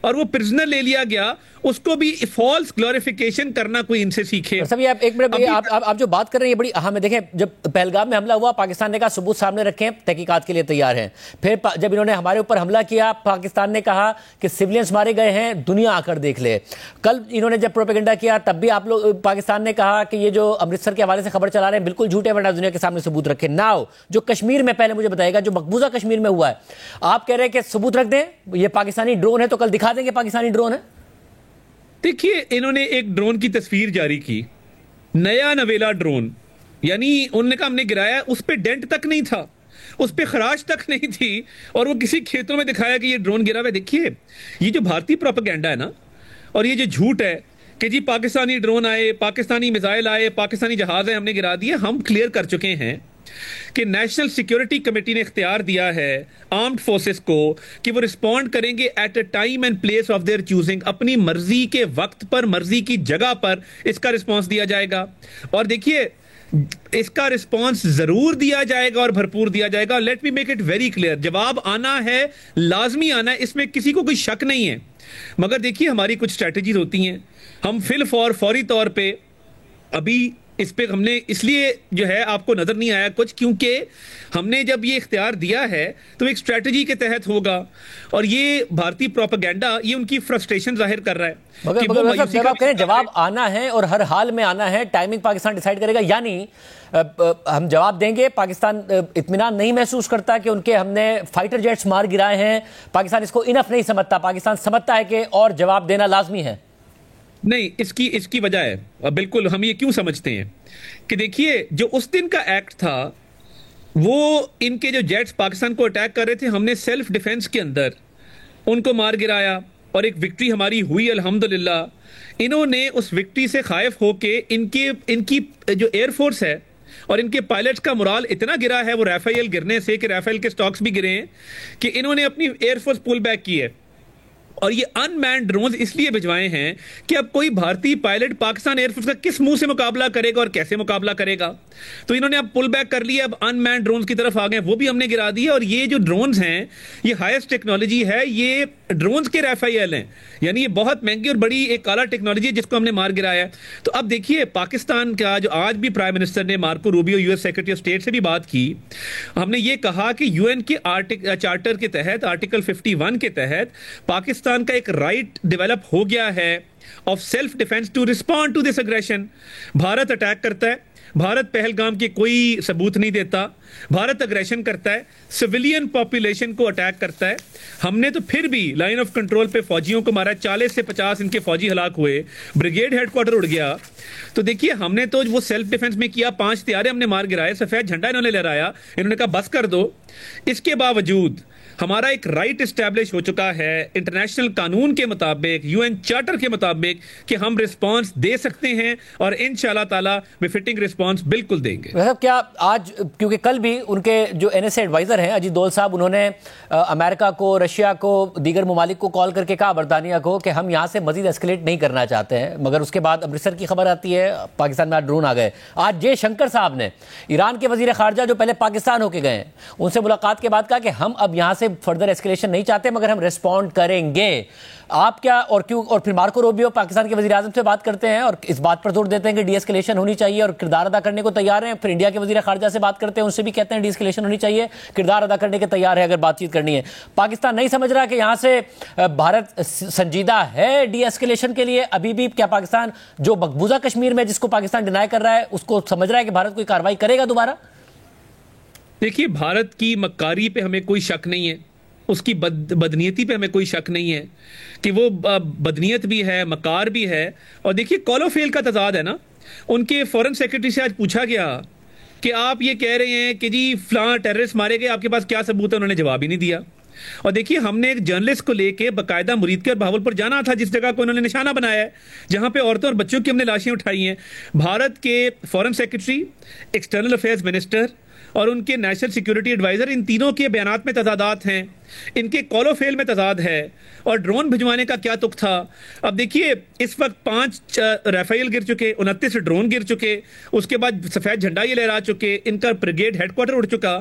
Speaker 5: اور وہ پرزنر لے لیا گیا, اس کو بھی فالس گلوریفیکیشن کرنا کوئی ان سے سیکھے.
Speaker 3: سب آپ ایک منٹ, آپ جو بات کر رہے ہیں یہ بڑی اہم ہے. دیکھیں جب پہلگام میں حملہ ہوا پاکستان نے کہا ثبوت سامنے رکھیں, تحقیقات کے لیے تیار ہیں. پھر جب انہوں نے ہمارے اوپر حملہ کیا پاکستان نے کہا کہ سیولینز مارے گئے ہیں, دنیا آ کر دیکھ لے. کل انہوں نے جب پروپیگنڈا کیا تب بھی آپ لوگ پاکستان نے کہا کہ یہ جو امرتسر کے حوالے سے خبر چلا رہے ہیں بالکل جھوٹے, ورنہ دنیا کے سامنے ثبوت رکھیں. ناؤ جو کشمیر میں, پہلے مجھے بتائے گا جو مقبوضہ کشمیر میں ہوا ہے, آپ کہہ رہے ہیں کہ ثبوت رکھ دیں, یہ پاکستانی ڈرون ہے تو کل دکھا دیں گے پاکستانی ڈرون ہے.
Speaker 5: دیکھیے انہوں نے ایک ڈرون کی تصویر جاری کی, نیا نویلا ڈرون, یعنی انہوں نے کہا ہم نے گرایا, اس پہ ڈینٹ تک نہیں تھا, اس پہ خراش تک نہیں تھی, اور وہ کسی کھیتوں میں دکھایا کہ یہ ڈرون گرا ہوا ہے. دیکھیے یہ جو بھارتی پروپیگنڈا ہے نا, اور یہ جو جھوٹ ہے کہ جی پاکستانی ڈرون آئے, پاکستانی میزائل آئے, پاکستانی جہاز ہیں ہم نے گرا دیے, ہم کلیئر کر چکے ہیں کہ نیشنل سیکیورٹی کمیٹی نے اختیار دیا ہے آرمڈ فورسز کو کہ وہ رسپونڈ کریں گے at a time and place of their choosing, اپنی مرضی کے وقت پر, مرضی کی جگہ پر اس کا رسپانس دیا جائے گا. اور دیکھیے اس کا رسپانس ضرور دیا جائے گا اور بھرپور دیا جائے گا. Let me make it very clear, جواب آنا ہے, لازمی آنا ہے, اس میں کسی کو کوئی شک نہیں ہے. مگر دیکھیے ہماری کچھ اسٹریٹجیز ہوتی ہیں, ہم فوری طور پہ ابھی اس پہ ہم نے اس لیے جو ہے آپ کو نظر نہیں آیا کچھ, کیونکہ ہم نے جب یہ اختیار دیا ہے تو ایک اسٹریٹجی کے تحت ہوگا, اور یہ بھارتی پروپیگنڈا یہ ان کی فرسٹریشن ظاہر کر رہا ہے.
Speaker 3: جب آپ کہیں جواب آنا ہے اور ہر حال میں آنا ہے, ٹائمنگ پاکستان ڈیسائیڈ کرے گا, یعنی ہم جواب دیں گے, پاکستان اطمینان نہیں محسوس کرتا کہ ان کے ہم نے فائٹر جیٹس مار گرائے ہیں, پاکستان اس کو انف نہیں سمجھتا, پاکستان سمجھتا ہے کہ اور جواب دینا لازمی ہے.
Speaker 5: نہیں, اس کی وجہ ہے, بالکل ہم یہ کیوں سمجھتے ہیں کہ دیکھیے جو اس دن کا ایکٹ تھا وہ ان کے جو جیٹس پاکستان کو اٹیک کر رہے تھے, ہم نے سیلف ڈیفense کے اندر ان کو مار گرایا اور ایک وکٹری ہماری ہوئی الحمدللہ. انہوں نے اس وکٹری سے خائف ہو کے ان کی جو ایئر فورس ہے اور ان کے پائلٹس کا مرال اتنا گرا ہے وہ رافیل گرنے سے, کہ رافیل کے سٹاکس بھی گرے ہیں, کہ انہوں نے اپنی ایئر فورس پول بیک کی ہے. اور یہ ان مینڈ ڈرونز اس لیے بھجوائے ہیں کہ اب کوئی بھارتی پائلٹ پاکستان ایئر فورس کا کس منہ سے مقابلہ کرے گا اور کیسے مقابلہ کرے گا. تو انہوں نے اب پل بیک کر لیا, اب ان مینڈ ڈرونز کی طرف آ گئے, وہ بھی ہم نے گرا دی. اور یہ جو ڈرونز ہیں یہ ہائیسٹ ٹیکنالوجی ہے, یہ ڈرونز کے رافیل ہیں, یعنی یہ بہت مہنگی اور بڑی ایک اعلیٰ ٹیکنالوجی ہے جس کو ہم نے مار گرایا. تو اب دیکھیے پاکستان کا جو آج بھی پرائم منسٹر نے Marco Rubio U S secretary of state سے بھی بات کی, ہم نے یہ کہا کہ یو این کے چارٹر کے تحت آرٹیکل 51 کے تحت پاکستان کا ایک رائٹ ڈیولپ ہو گیا ہے of self defence to respond to this aggression. Bharat attack کرتا ہے, بھارت پہلگام کے کوئی ثبوت نہیں دیتا, بھارت اگریشن کرتا ہے, سویلین پاپولیشن کو اٹیک کرتا ہے. ہم نے تو پھر بھی لائن آف کنٹرول پہ فوجیوں کو مارا, 40 سے 50 ان کے فوجی ہلاک ہوئے, بریگیڈ ہیڈ کوارٹر اڑ گیا. تو دیکھیے ہم نے تو وہ سیلف ڈیفenس میں کیا, 5 طیارے ہم نے مار گرائے, سفید جھنڈا انہوں نے لہرایا, انہوں نے کہا بس کر دو. اس کے باوجود ہمارا ایک رائٹ اسٹیبلش ہو چکا ہے انٹرنیشنل قانون کے مطابق, یو این چارٹر کے مطابق, کہ ہم رسپانس دے سکتے ہیں اور انشاءاللہ تعالی بفٹنگ رسپانس بالکل دیں گے.
Speaker 3: کیا آج, کیونکہ کل بھی ان کے جو این ایس اے ایڈوائزر ہیں اجیت دول صاحب, انہوں نے امریکہ کو, رشیا کو, دیگر ممالک کو کال کر کے کہا, برطانیہ کو, کہ ہم یہاں سے مزید اسکلیٹ نہیں کرنا چاہتے ہیں. مگر اس کے بعد امرتسر کی خبر آتی ہے, پاکستان میں ڈرون آ گئے. آج جے شنکر صاحب نے, ایران کے وزیر خارجہ جو پہلے پاکستان ہو کے گئے, ان سے ملاقات کے بعد کہا کہ ہم اب یہاں سے فردر ایسکیلیشن نہیں چاہتے مگر ہم ریسپونڈ کریں گے. آپ کیا اور کیوں, اور پھر مارکو روبیو پاکستان کے وزیر اعظم سے بات کرتے ہیں اور اس بات پر زور دیتے ہیں کہ ڈی ایسکیلیشن ہونی چاہیے اور کردار ادا کرنے کو تیار ہیں. پھر انڈیا کے وزیر خارجہ سے بات کرتے ہیں, ان سے بھی کہتے ہیں ڈی ایسکیلیشن ہونی چاہیے, کردار ادا کرنے کے تیار ہے اگر بات چیت کرنی ہے. پاکستان نہیں سمجھ رہا کہ یہاں سے بھارت سنجیدہ ہے ڈی ایسکیلیشن کے لیے ابھی بھی؟ کیا پاکستان جو مقبوضہ کشمیر میں جس کو پاکستان ڈینائی کر رہا ہے اس کو سمجھ رہا ہے کہ بھارت کوئی کارروائی کرے گا دوبارہ؟
Speaker 5: دیکھیے بھارت کی مکاری پہ ہمیں کوئی شک نہیں ہے, اس کی بدنیتی پہ ہمیں کوئی شک نہیں ہے کہ وہ بدنیت بھی ہے, مکار بھی ہے. اور دیکھیے کال و فیل کا تضاد ہے نا. ان کے فورن سیکرٹری سے آج پوچھا گیا کہ آپ یہ کہہ رہے ہیں کہ جی فلاں ٹیررسٹ مارے گئے, آپ کے پاس کیا ثبوت ہے؟ انہوں نے جواب ہی نہیں دیا. اور دیکھیے ہم نے ایک جرنلسٹ کو لے کے باقاعدہ مرید کے اور بہاول پر جانا تھا, جس جگہ کو انہوں نے نشانہ بنایا ہے جہاں پہ عورتوں اور بچوں کی ہم نے لاشیں اٹھائی ہیں. بھارت کے فورن سیکرٹری, ایکسٹرنل افیئرز منسٹر اور ان کے نیشنل سیکیورٹی ایڈوائزر، ان تینوں کے بیانات میں تضادات ہیں، ان کے کال و فعل میں تضاد ہے، اور ڈرون بھجوانے کا کیا تک تھا۔ اب دیکھیے اس وقت 5 رافیل گر چکے، 29 ڈرون گر چکے، اس کے بعد سفید جھنڈا یہ لہرا چکے، ان کا بریگیڈ ہیڈ کوارٹر اڑ چکا،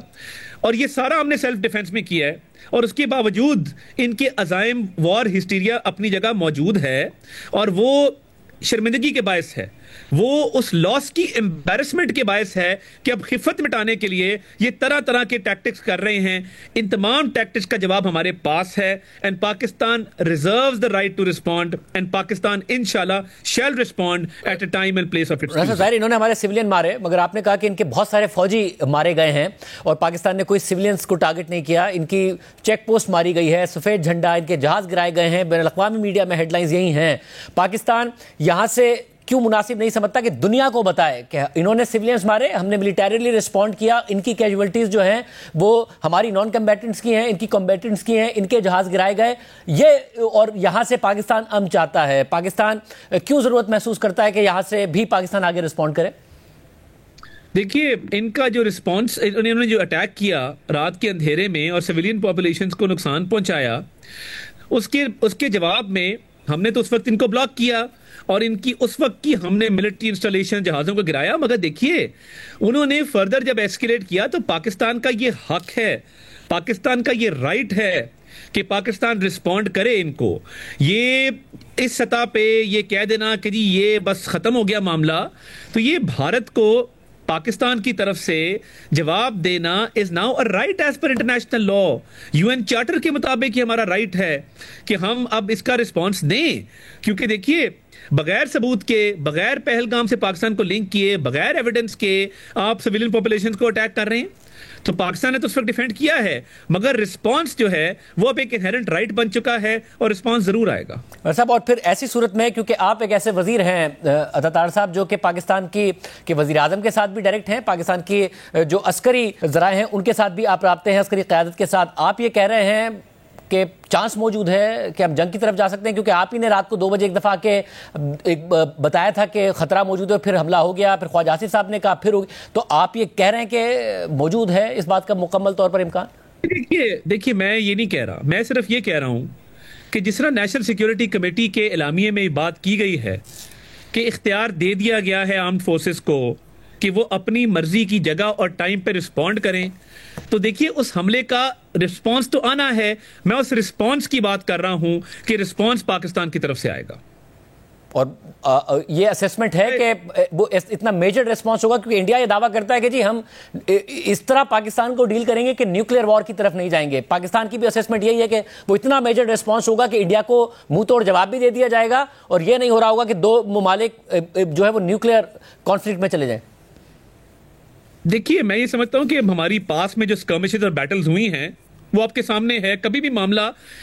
Speaker 5: اور یہ سارا ہم نے سیلف ڈیفenس میں کیا ہے، اور اس کے باوجود ان کے عزائم، وار ہسٹیریا اپنی جگہ موجود ہے، اور وہ شرمندگی کے باعث ہے، وہ اس لاس کی امبیرسمنٹ کے باعث ہے کہ اب خفت مٹانے کے لیے یہ طرح طرح کے ٹیکٹکس کر رہے ہیں۔ ان تمام ٹیکٹکس کا جواب ہمارے پاس ہے، and Pakistan reserves the right to respond, and Pakistan انشاءاللہ shall respond at a time and place of its.
Speaker 3: ظاہر انہوں نے ہمارے سویلین مارے، مگر آپ نے کہا کہ ان کے بہت سارے فوجی مارے گئے ہیں اور پاکستان نے کوئی سویلینز کو ٹارگٹ نہیں کیا، ان کی چیک پوسٹ ماری گئی ہے، سفید جھنڈا، ان کے جہاز گرائے گئے ہیں، بین الاقوامی میڈیا میں ہیڈ لائنز یہی ہیں۔ پاکستان یہاں سے کیوں مناسب نہیں سمجھتا کہ دنیا کو بتائے کہ انہوں نے سیویلینز مارے، ہم نے ملیٹریلی رسپونڈ کیا، ان کی کیجویلٹیز جو ہیں وہ ہماری نان کمبیٹنٹس کی ہیں، ان کی کمبیٹنٹس کی ہیں، ان کے جہاز گرائے گئے، یہ اور یہاں سے پاکستان امن چاہتا ہے۔ پاکستان کیوں ضرورت محسوس کرتا ہے کہ یہاں سے بھی پاکستان آگے رسپونڈ کرے؟
Speaker 5: دیکھیے ان کا جو رسپانس، انہوں نے جو اٹیک کیا رات کے اندھیرے میں اور سویلین پاپولیشنز کو نقصان پہنچایا، اس کے جواب میں ہم نے تو اس وقت ان کو بلاک کیا، اور ان کی اس وقت کی ہم نے ملٹری انسٹالیشن جہازوں کو گرایا، مگر دیکھیے انہوں نے فردر جب ایسکیلیٹ کیا تو پاکستان کا یہ حق ہے، پاکستان کا یہ رائٹ ہے کہ پاکستان رسپونڈ کرے ان کو۔ یہ اس سطح پہ یہ کہہ دینا کہ جی یہ بس ختم ہو گیا معاملہ، تو یہ بھارت کو پاکستان کی طرف سے جواب دینا is now a right as per international law, UN charter کے مطابق یہ ہمارا رائٹ ہے کہ ہم اب اس کا رسپانس دیں، کیونکہ دیکھیے بغیر ثبوت کے، بغیر پہلگام سے پاکستان کو لنک کیے، بغیر ایویڈنس کے آپ سویلین پاپولیشن کو اٹیک کر رہے ہیں، تو پاکستان نے تو اس وقت ڈیفینڈ کیا ہے، مگر رسپانس جو ہے وہ اب ایک انہیرنٹ رائٹ بن چکا ہے، اور رسپانس ضرور آئے گا۔
Speaker 3: صاحب اور پھر ایسی صورت میں، کیونکہ آپ ایک ایسے وزیر ہیں عطا صاحب جو کہ پاکستان کی وزیر اعظم کے ساتھ بھی ڈائریکٹ ہیں، پاکستان کی جو عسکری ذرائع ہیں ان کے ساتھ بھی آپ رابطے ہیں، عسکری قیادت کے ساتھ، آپ یہ کہہ رہے ہیں کہ چانس موجود ہے کہ ہم جنگ کی طرف جا سکتے ہیں، کیونکہ آپ ہی نے رات کو 2 بجے ایک دفعہ کے بتایا تھا کہ خطرہ موجود ہے، پھر حملہ ہو گیا، پھر خواجہ آصف صاحب نے کہا پھر ہو گیا، تو آپ یہ کہہ رہے ہیں کہ موجود ہے اس بات کا مکمل طور پر امکان؟
Speaker 5: دیکھیے میں یہ نہیں کہہ رہا، میں صرف یہ کہہ رہا ہوں کہ جس طرح نیشنل سیکیورٹی کمیٹی کے اعلامیے میں یہ بات کی گئی ہے کہ اختیار دے دیا گیا ہے آرمڈ فورسز کو کہ وہ اپنی مرضی کی جگہ اور ٹائم پہ رسپونڈ کریں، تو دیکھیے اس حملے کا رسپانس تو آنا ہے، میں اس رسپانس کی بات کر رہا ہوں کہ رسپانس پاکستان کی طرف سے آئے گا۔
Speaker 3: اور یہ اسیسمنٹ ہے کہ وہ اتنا میجر ریسپانس ہوگا، کیونکہ انڈیا یہ دعویٰ کرتا ہے کہ جی ہم اس طرح پاکستان کو ڈیل کریں گے کہ نیوکلیئر وار کی طرف نہیں جائیں گے۔ پاکستان کی بھی اسیسمنٹ یہی ہے کہ وہ اتنا میجر ریسپانس ہوگا کہ انڈیا کو منہ توڑ جواب بھی دے دیا جائے گا، اور یہ نہیں ہو رہا ہوگا کہ 2 ممالک جو ہے وہ نیوکلیئر کانفلکٹ میں چلے جائیں۔
Speaker 5: دیکھیے میں یہ سمجھتا ہوں کہ ہماری پاس میں جو اسکرمشز اور بیٹلز ہوئی ہیں وہ آپ کے سامنے ہے، کبھی بھی معاملہ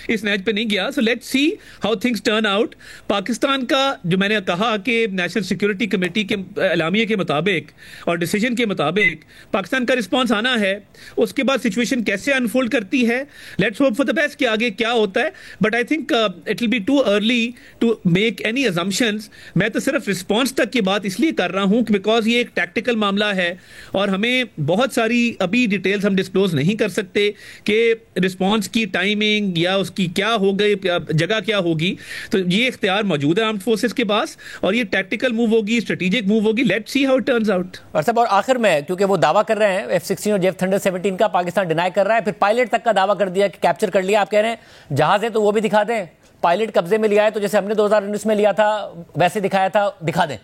Speaker 5: اس نیچ پہ نہیں گیا، so let's see how things turn out. Pakistan کا جو میں نے کہا کہ نیشنل سیکیورٹی کمیٹی کے اعلامیے کے مطابق اور ڈیسیجن کے مطابق پاکستان کا رسپانس آنا ہے، اس کے بعد سچویشن کیسے انفولڈ کرتی ہے، let's hope for the best کہ آگے کیا ہوتا ہے، but I think it will be too early to make any assumptions. میں تو صرف رسپانس تک کی بات اس لیے کر رہا ہوں بیکاز یہ ایک ٹیکٹیکل معاملہ ہے، اور ہمیں بہت ساری ابھی ڈیٹیلز ہم ڈسکلوز نہیں کر سکتے کہ رسپانس کی ٹائمنگ یا اس کی کیا ہو گئی، جگہ کیا ہوگی، تو یہ اختیار موجود ہے آرمڈ فورسز کے پاس، اور یہ ٹیکٹیکل موو ہوگی، اسٹریٹجک موو ہوگی، let's see how it turns out.
Speaker 3: اور صاحب اور آخر میں کیونکہ وہ دعویٰ کر رہے ہیں F-16 اور F-17 کا، پاکستان ڈینائی کر رہا ہے، پھر پائلٹ تک کا دعویٰ کر دیا کہ کیپچر کر لیا، آپ کہہ رہے ہیں جہاز ہے تو وہ بھی دکھا دیں، پائلٹ قبضے میں لیا ہے تو جیسے ہم نے 2019 میں لیا تھا ویسے دکھایا تھا، دکھا دیں۔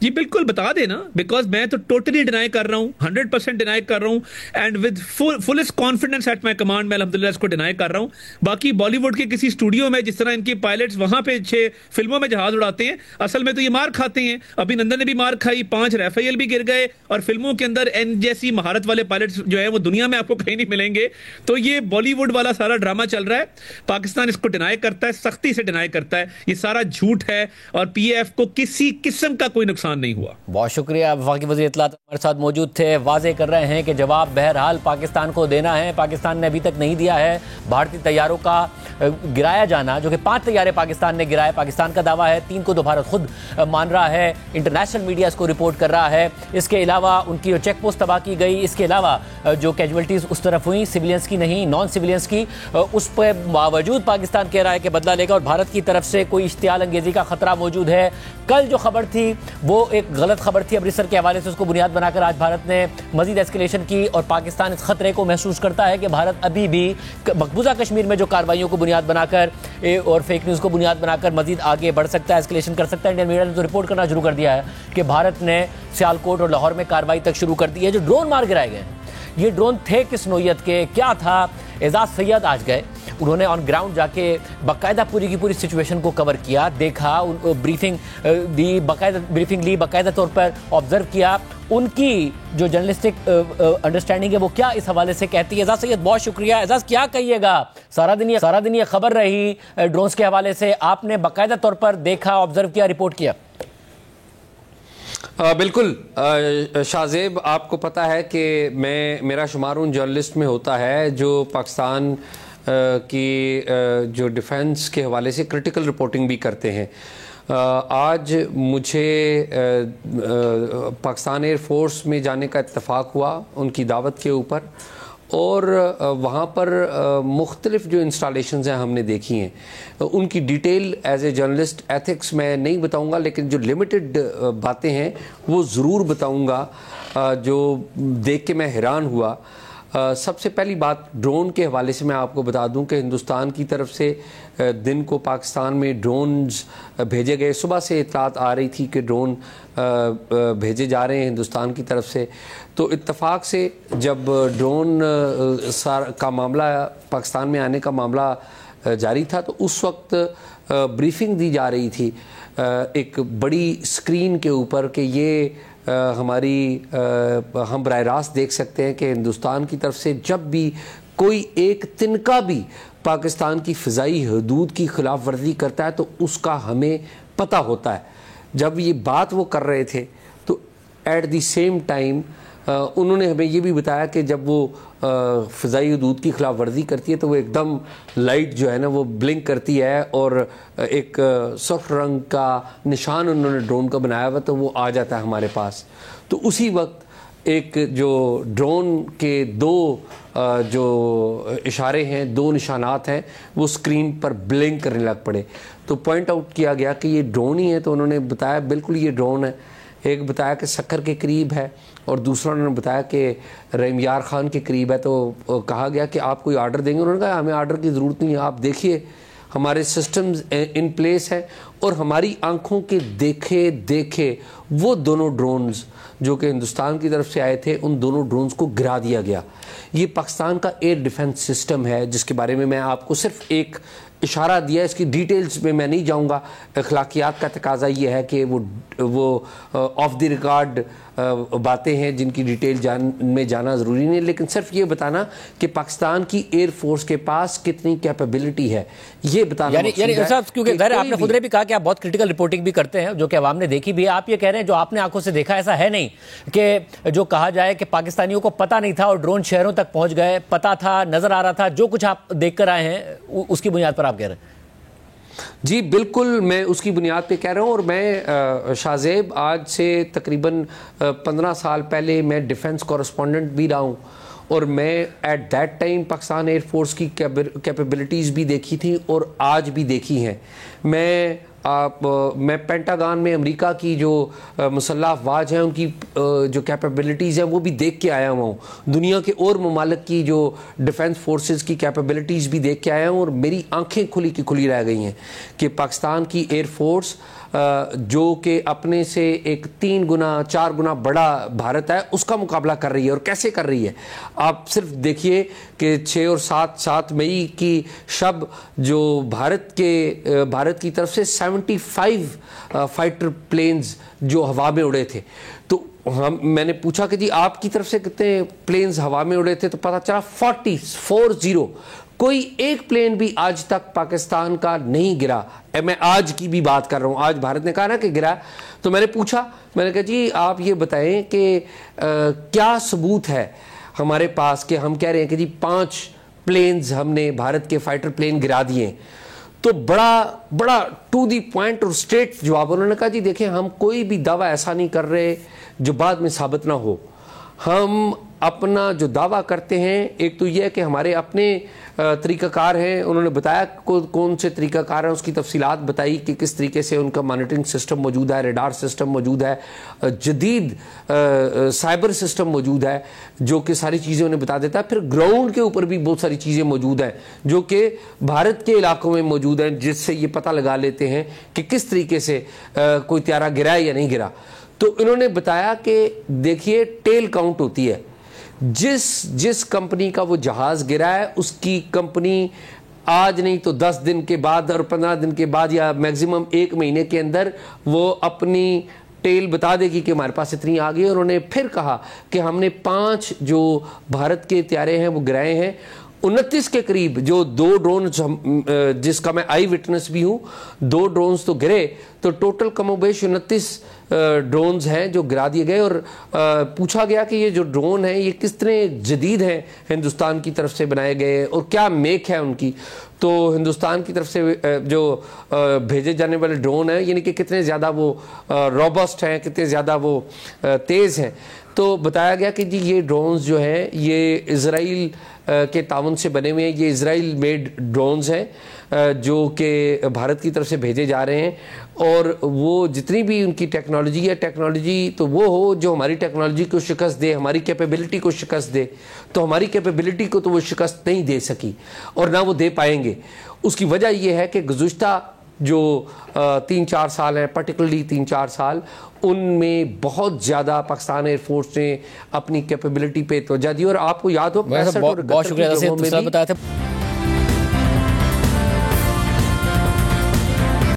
Speaker 5: جی بالکل بتا دینا، بیکاز میں تو ٹوٹلی ڈینائی کر رہا ہوں، 100% ڈینائی کر رہا ہوں، and with fullest confidence at my command میں الحمدللہ اس کو ڈینائی کر رہا ہوں۔ باقی بالی ووڈ کے کسی اسٹوڈیو میں جس طرح ان کے پائلٹس وہاں پہ 6 فلموں میں جہاز اڑاتے ہیں، اصل میں تو یہ مار کھاتے ہیں، ابھی نندن نے بھی مار کھائی، 5 رافیل بھی گر گئے، اور فلموں کے اندر ان جیسی مہارت والے پائلٹس جو ہیں وہ دنیا میں آپ کو کہیں نہیں ملیں گے۔ تو یہ بالی ووڈ والا سارا ڈرامہ چل رہا ہے، پاکستان اس کو ڈینائی کرتا ہے، سختی سے ڈینائی کرتا ہے، یہ سارا جھوٹ ہے، اور PAF کو کسی قسم کا کوئی نقصان نقصان نہیں ہوا.
Speaker 3: بہت شکریہ. وفاقی وزیر اطلاعات ہمارے ساتھ موجود تھے. واضح کر رہے ہیں کہ جواب بہرحال پاکستان کو دینا ہے. پاکستان نے ابھی تک نہیں دیا ہے. بھارتی طیاروں کا گرایا جانا, جو کہ 5 طیارے پاکستان نے گرائے, پاکستان کا دعویٰ ہے, 3 کو تو بھارت خود مان رہا ہے. انٹرنیشنل میڈیا اس کو رپورٹ کر رہا ہے. اس کے علاوہ ان کی چیک پوسٹ تباہ کی گئی. اس کے علاوہ جو کیجویلٹیز اس طرف ہوئیں, سویلینس کی نہیں, نان سویلینس کی, اس پہ باوجود پاکستان کہہ رہا ہے کہ بدلہ لے گا, اور بھارت کی طرف سے کوئی اشتعال انگیزی کا خطرہ موجود ہے. کل جو خبر تھی وہ ایک غلط خبر تھی امرتسر کے حوالے سے, اس کو بنیاد بنا کر آج بھارت نے مزید ایسکیلیشن کی, اور پاکستان اس خطرے کو محسوس کرتا ہے کہ بھارت ابھی بھی مقبوضہ کشمیر میں جو کارروائیوں کو بنیاد بنا کر اور فیک نیوز کو بنیاد بنا کر مزید آگے بڑھ سکتا ہے, ایسکیلیشن کر سکتا ہے. انڈین میڈیا نے تو رپورٹ کرنا شروع کر دیا ہے کہ بھارت نے سیالکوٹ اور لاہور میں کارروائی تک شروع کر دی ہے. جو ڈرون مار گرائے گئے ہیں, یہ ڈرون تھے کس نوعیت کے, کیا تھا؟ اعزاز سید آج گئے, انہوں نے آن گراؤنڈ جا کے باقاعدہ پوری کی پوری سچویشن کو کور کیا, دیکھا, بریفنگ دی, باقاعدہ بریفنگ لی, باقاعدہ طور پر آبزرو کیا. ان کی جو جرنلسٹک انڈرسٹینڈنگ ہے وہ کیا اس حوالے سے کہتی ہے. اعزاز سید بہت شکریہ. اعزاز کیا کہیے گا, سارا دن یہ خبر رہی ڈرونز کے حوالے سے, آپ نے باقاعدہ طور پر دیکھا, آبزرو کیا, رپورٹ کیا؟
Speaker 6: بالکل شاہزیب, آپ کو پتہ ہے کہ میرا شمار ان جرنلسٹ میں ہوتا ہے جو پاکستان کی جو ڈیفنس کے حوالے سے کرٹیکل رپورٹنگ بھی کرتے ہیں. آج مجھے پاکستان ایئر فورس میں جانے کا اتفاق ہوا ان کی دعوت کے اوپر, اور وہاں پر مختلف جو انسٹالیشنز ہیں ہم نے دیکھی ہیں. ان کی detail as a journalist ethics میں نہیں بتاؤں گا, لیکن جو لمیٹڈ باتیں ہیں وہ ضرور بتاؤں گا جو دیکھ کے میں حیران ہوا. سب سے پہلی بات ڈرون کے حوالے سے میں آپ کو بتا دوں کہ ہندوستان کی طرف سے دن کو پاکستان میں ڈرونز بھیجے گئے. صبح سے اطلاعات آ رہی تھی کہ ڈرون بھیجے جا رہے ہیں ہندوستان کی طرف سے. تو اتفاق سے جب ڈرون کا معاملہ پاکستان میں آنے کا معاملہ جاری تھا تو اس وقت بریفنگ دی جا رہی تھی ایک بڑی اسکرین کے اوپر کہ یہ ہماری ہم براہ راست دیکھ سکتے ہیں کہ ہندوستان کی طرف سے جب بھی کوئی ایک تنکا بھی پاکستان کی فضائی حدود کی خلاف ورزی کرتا ہے تو اس کا ہمیں پتہ ہوتا ہے. جب یہ بات وہ کر رہے تھے تو ایٹ دی سیم ٹائم انہوں نے ہمیں یہ بھی بتایا کہ جب وہ فضائی حدود کی خلاف ورزی کرتی ہے تو وہ ایک دم لائٹ جو ہے نا وہ بلنک کرتی ہے, اور ایک سرخ رنگ کا نشان انہوں نے ڈرون کا بنایا ہوا تو وہ آ جاتا ہے ہمارے پاس. تو اسی وقت ایک جو ڈرون کے 2 جو اشارے ہیں, 2 نشانات ہیں, وہ اسکرین پر بلنک کرنے لگ پڑے. تو پوائنٹ آؤٹ کیا گیا کہ یہ ڈرون ہی ہے, تو انہوں نے بتایا بالکل یہ ڈرون ہے. ایک بتایا کہ سکھر کے قریب ہے, اور دوسرا انہوں نے بتایا کہ رحیم یار خان کے قریب ہے. تو کہا گیا کہ آپ کوئی آرڈر دیں گے؟ انہوں نے کہا ہمیں آرڈر کی ضرورت نہیں ہے, آپ دیکھیے ہمارے سسٹمز ان پلیس ہیں. اور ہماری آنکھوں کے دیکھے وہ دونوں ڈرونز جو کہ ہندوستان کی طرف سے آئے تھے, ان دونوں ڈرونز کو گرا دیا گیا. یہ پاکستان کا ایئر ڈیفنس سسٹم ہے جس کے بارے میں آپ کو صرف ایک اشارہ دیا, اس کی ڈیٹیلز میں نہیں جاؤں گا. اخلاقیات کا تقاضا یہ ہے کہ وہ آف دی ریکارڈ باتیں ہیں جن کی ڈیٹیل میں جانا ضروری نہیں, لیکن صرف یہ بتانا کہ پاکستان کی ایئر فورس کے پاس کتنی کیپیبلٹی ہے یہ بتانا.
Speaker 3: یعنی صاحب کیونکہ ظاہر آپ نے خود نے بھی کہا کہ آپ بہت کرٹیکل رپورٹنگ بھی کرتے ہیں جو کہ عوام نے دیکھی بھی ہے. آپ یہ کہہ رہے ہیں جو آپ نے آنکھوں سے دیکھا ایسا ہے نہیں کہ جو کہا جائے کہ پاکستانیوں کو پتہ نہیں تھا اور ڈرون شہروں تک پہنچ گئے, پتہ تھا, نظر آ رہا تھا, جو کچھ آپ دیکھ کر آئے ہیں اس کی بنیاد پر آپ کہہ رہے ہیں؟
Speaker 6: جی بالکل, میں اس کی بنیاد پہ کہہ رہا ہوں. اور میں شاہزیب آج سے تقریباً 15 سال پہلے میں ڈیفنس کورسپونڈنٹ بھی رہا ہوں, اور میں at that time Pakistan air force کی کیپیبلٹیز بھی دیکھی تھی اور آج بھی دیکھی ہیں. میں پینٹاگان میں امریکہ کی جو مسلح افواج ہیں ان کی جو کیپیبلٹیز ہیں وہ بھی دیکھ کے آیا ہوا ہوں. دنیا کے اور ممالک کی جو ڈیفنس فورسز کی کیپیبلٹیز بھی دیکھ کے آیا ہوں, اور میری آنکھیں کھلی کی کھلی رہ گئی ہیں کہ پاکستان کی ایئر فورس جو کہ اپنے سے ایک 3 گنا 4 گنا بڑا بھارت ہے اس کا مقابلہ کر رہی ہے. اور کیسے کر رہی ہے آپ صرف دیکھیے کہ 6 اور 7 مئی کی شب جو بھارت کی طرف سے 75 فائٹر پلینز جو ہوا میں اڑے تھے. تو میں نے پوچھا کہ جی آپ کی طرف سے کتنے پلینز ہوا میں اڑے تھے, تو پتہ چلا 40 کوئی ایک پلین بھی آج تک پاکستان کا نہیں گرا. میں آج کی بھی بات کر رہا ہوں, آج بھارت نے کہا نا کہ گرا, تو میں نے پوچھا, میں نے کہا جی آپ یہ بتائیں کہ کیا ثبوت ہے ہمارے پاس کہ ہم کہہ رہے ہیں کہ جی 5 پلینز ہم نے بھارت کے فائٹر پلین گرا دیے. تو بڑا ٹو دی پوائنٹ اور اسٹریٹ جواب. انہوں نے کہا جی دیکھیں ہم کوئی بھی دعویٰ ایسا نہیں کر رہے جو بعد میں ثابت نہ ہو. ہم اپنا جو دعویٰ کرتے ہیں, ایک تو یہ ہے کہ ہمارے اپنے طریقہ کار ہیں. انہوں نے بتایا کون سے طریقہ کار ہیں, اس کی تفصیلات بتائی کہ کس طریقے سے ان کا مانیٹرنگ سسٹم موجود ہے, ریڈار سسٹم موجود ہے, جدید سائبر سسٹم موجود ہے جو کہ ساری چیزیں انہیں بتا دیتا ہے. پھر گراؤنڈ کے اوپر بھی بہت ساری چیزیں موجود ہیں جو کہ بھارت کے علاقوں میں موجود ہیں, جس سے یہ پتہ لگا لیتے ہیں کہ کس طریقے سے کوئی طیارہ گرا ہے یا نہیں گرا. تو انہوں نے بتایا کہ دیکھیے ٹیل کاؤنٹ ہوتی ہے, جس کمپنی کا وہ جہاز گرا ہے اس کی کمپنی آج نہیں تو 10 دن کے بعد اور 15 دن کے بعد یا میکسیمم 1 مہینے کے اندر وہ اپنی ٹیل بتا دے گی کہ ہمارے پاس اتنی آ گئی. انہوں نے پھر کہا کہ ہم نے 5 جو بھارت کے طیارے ہیں وہ گرائے ہیں. 29 کے قریب جو 2 ڈرونز جس کا میں آئی وٹنس بھی ہوں, 2 ڈرونز تو گرے, تو ٹوٹل کم و بیش 29 ڈرونز ہیں جو گرا دیے گئے. اور پوچھا گیا کہ یہ جو ڈرون ہیں یہ کتنے جدید ہیں, ہندوستان کی طرف سے بنائے گئے اور کیا میک ہے ان کی. تو ہندوستان کی طرف سے جو بھیجے جانے والے ڈرون ہیں یعنی کہ کتنے زیادہ وہ روبسٹ ہیں, کتنے زیادہ وہ تیز ہیں. تو بتایا گیا کہ جی یہ ڈرونز جو ہیں یہ اسرائیل کے تعاون سے بنے ہوئے ہیں, یہ اسرائیل میڈ ڈرونز ہیں جو کہ بھارت کی طرف سے بھیجے جا رہے ہیں. اور وہ جتنی بھی ان کی ٹیکنالوجی ہے, ٹیکنالوجی تو وہ ہو جو ہماری ٹیکنالوجی کو شکست دے, ہماری کیپیبلٹی کو شکست دے. تو ہماری کیپیبلٹی کو تو وہ شکست نہیں دے سکی اور نہ وہ دے پائیں گے. اس کی وجہ یہ ہے کہ گزشتہ جو 3-4 سال ہیں, پرٹیکولرلی 3-4 سال, ان میں بہت زیادہ پاکستان ایئر فورس نے اپنی کیپیبلٹی پہ توجہ دی. اور آپ کو یاد ہو
Speaker 3: بہت شکریہ.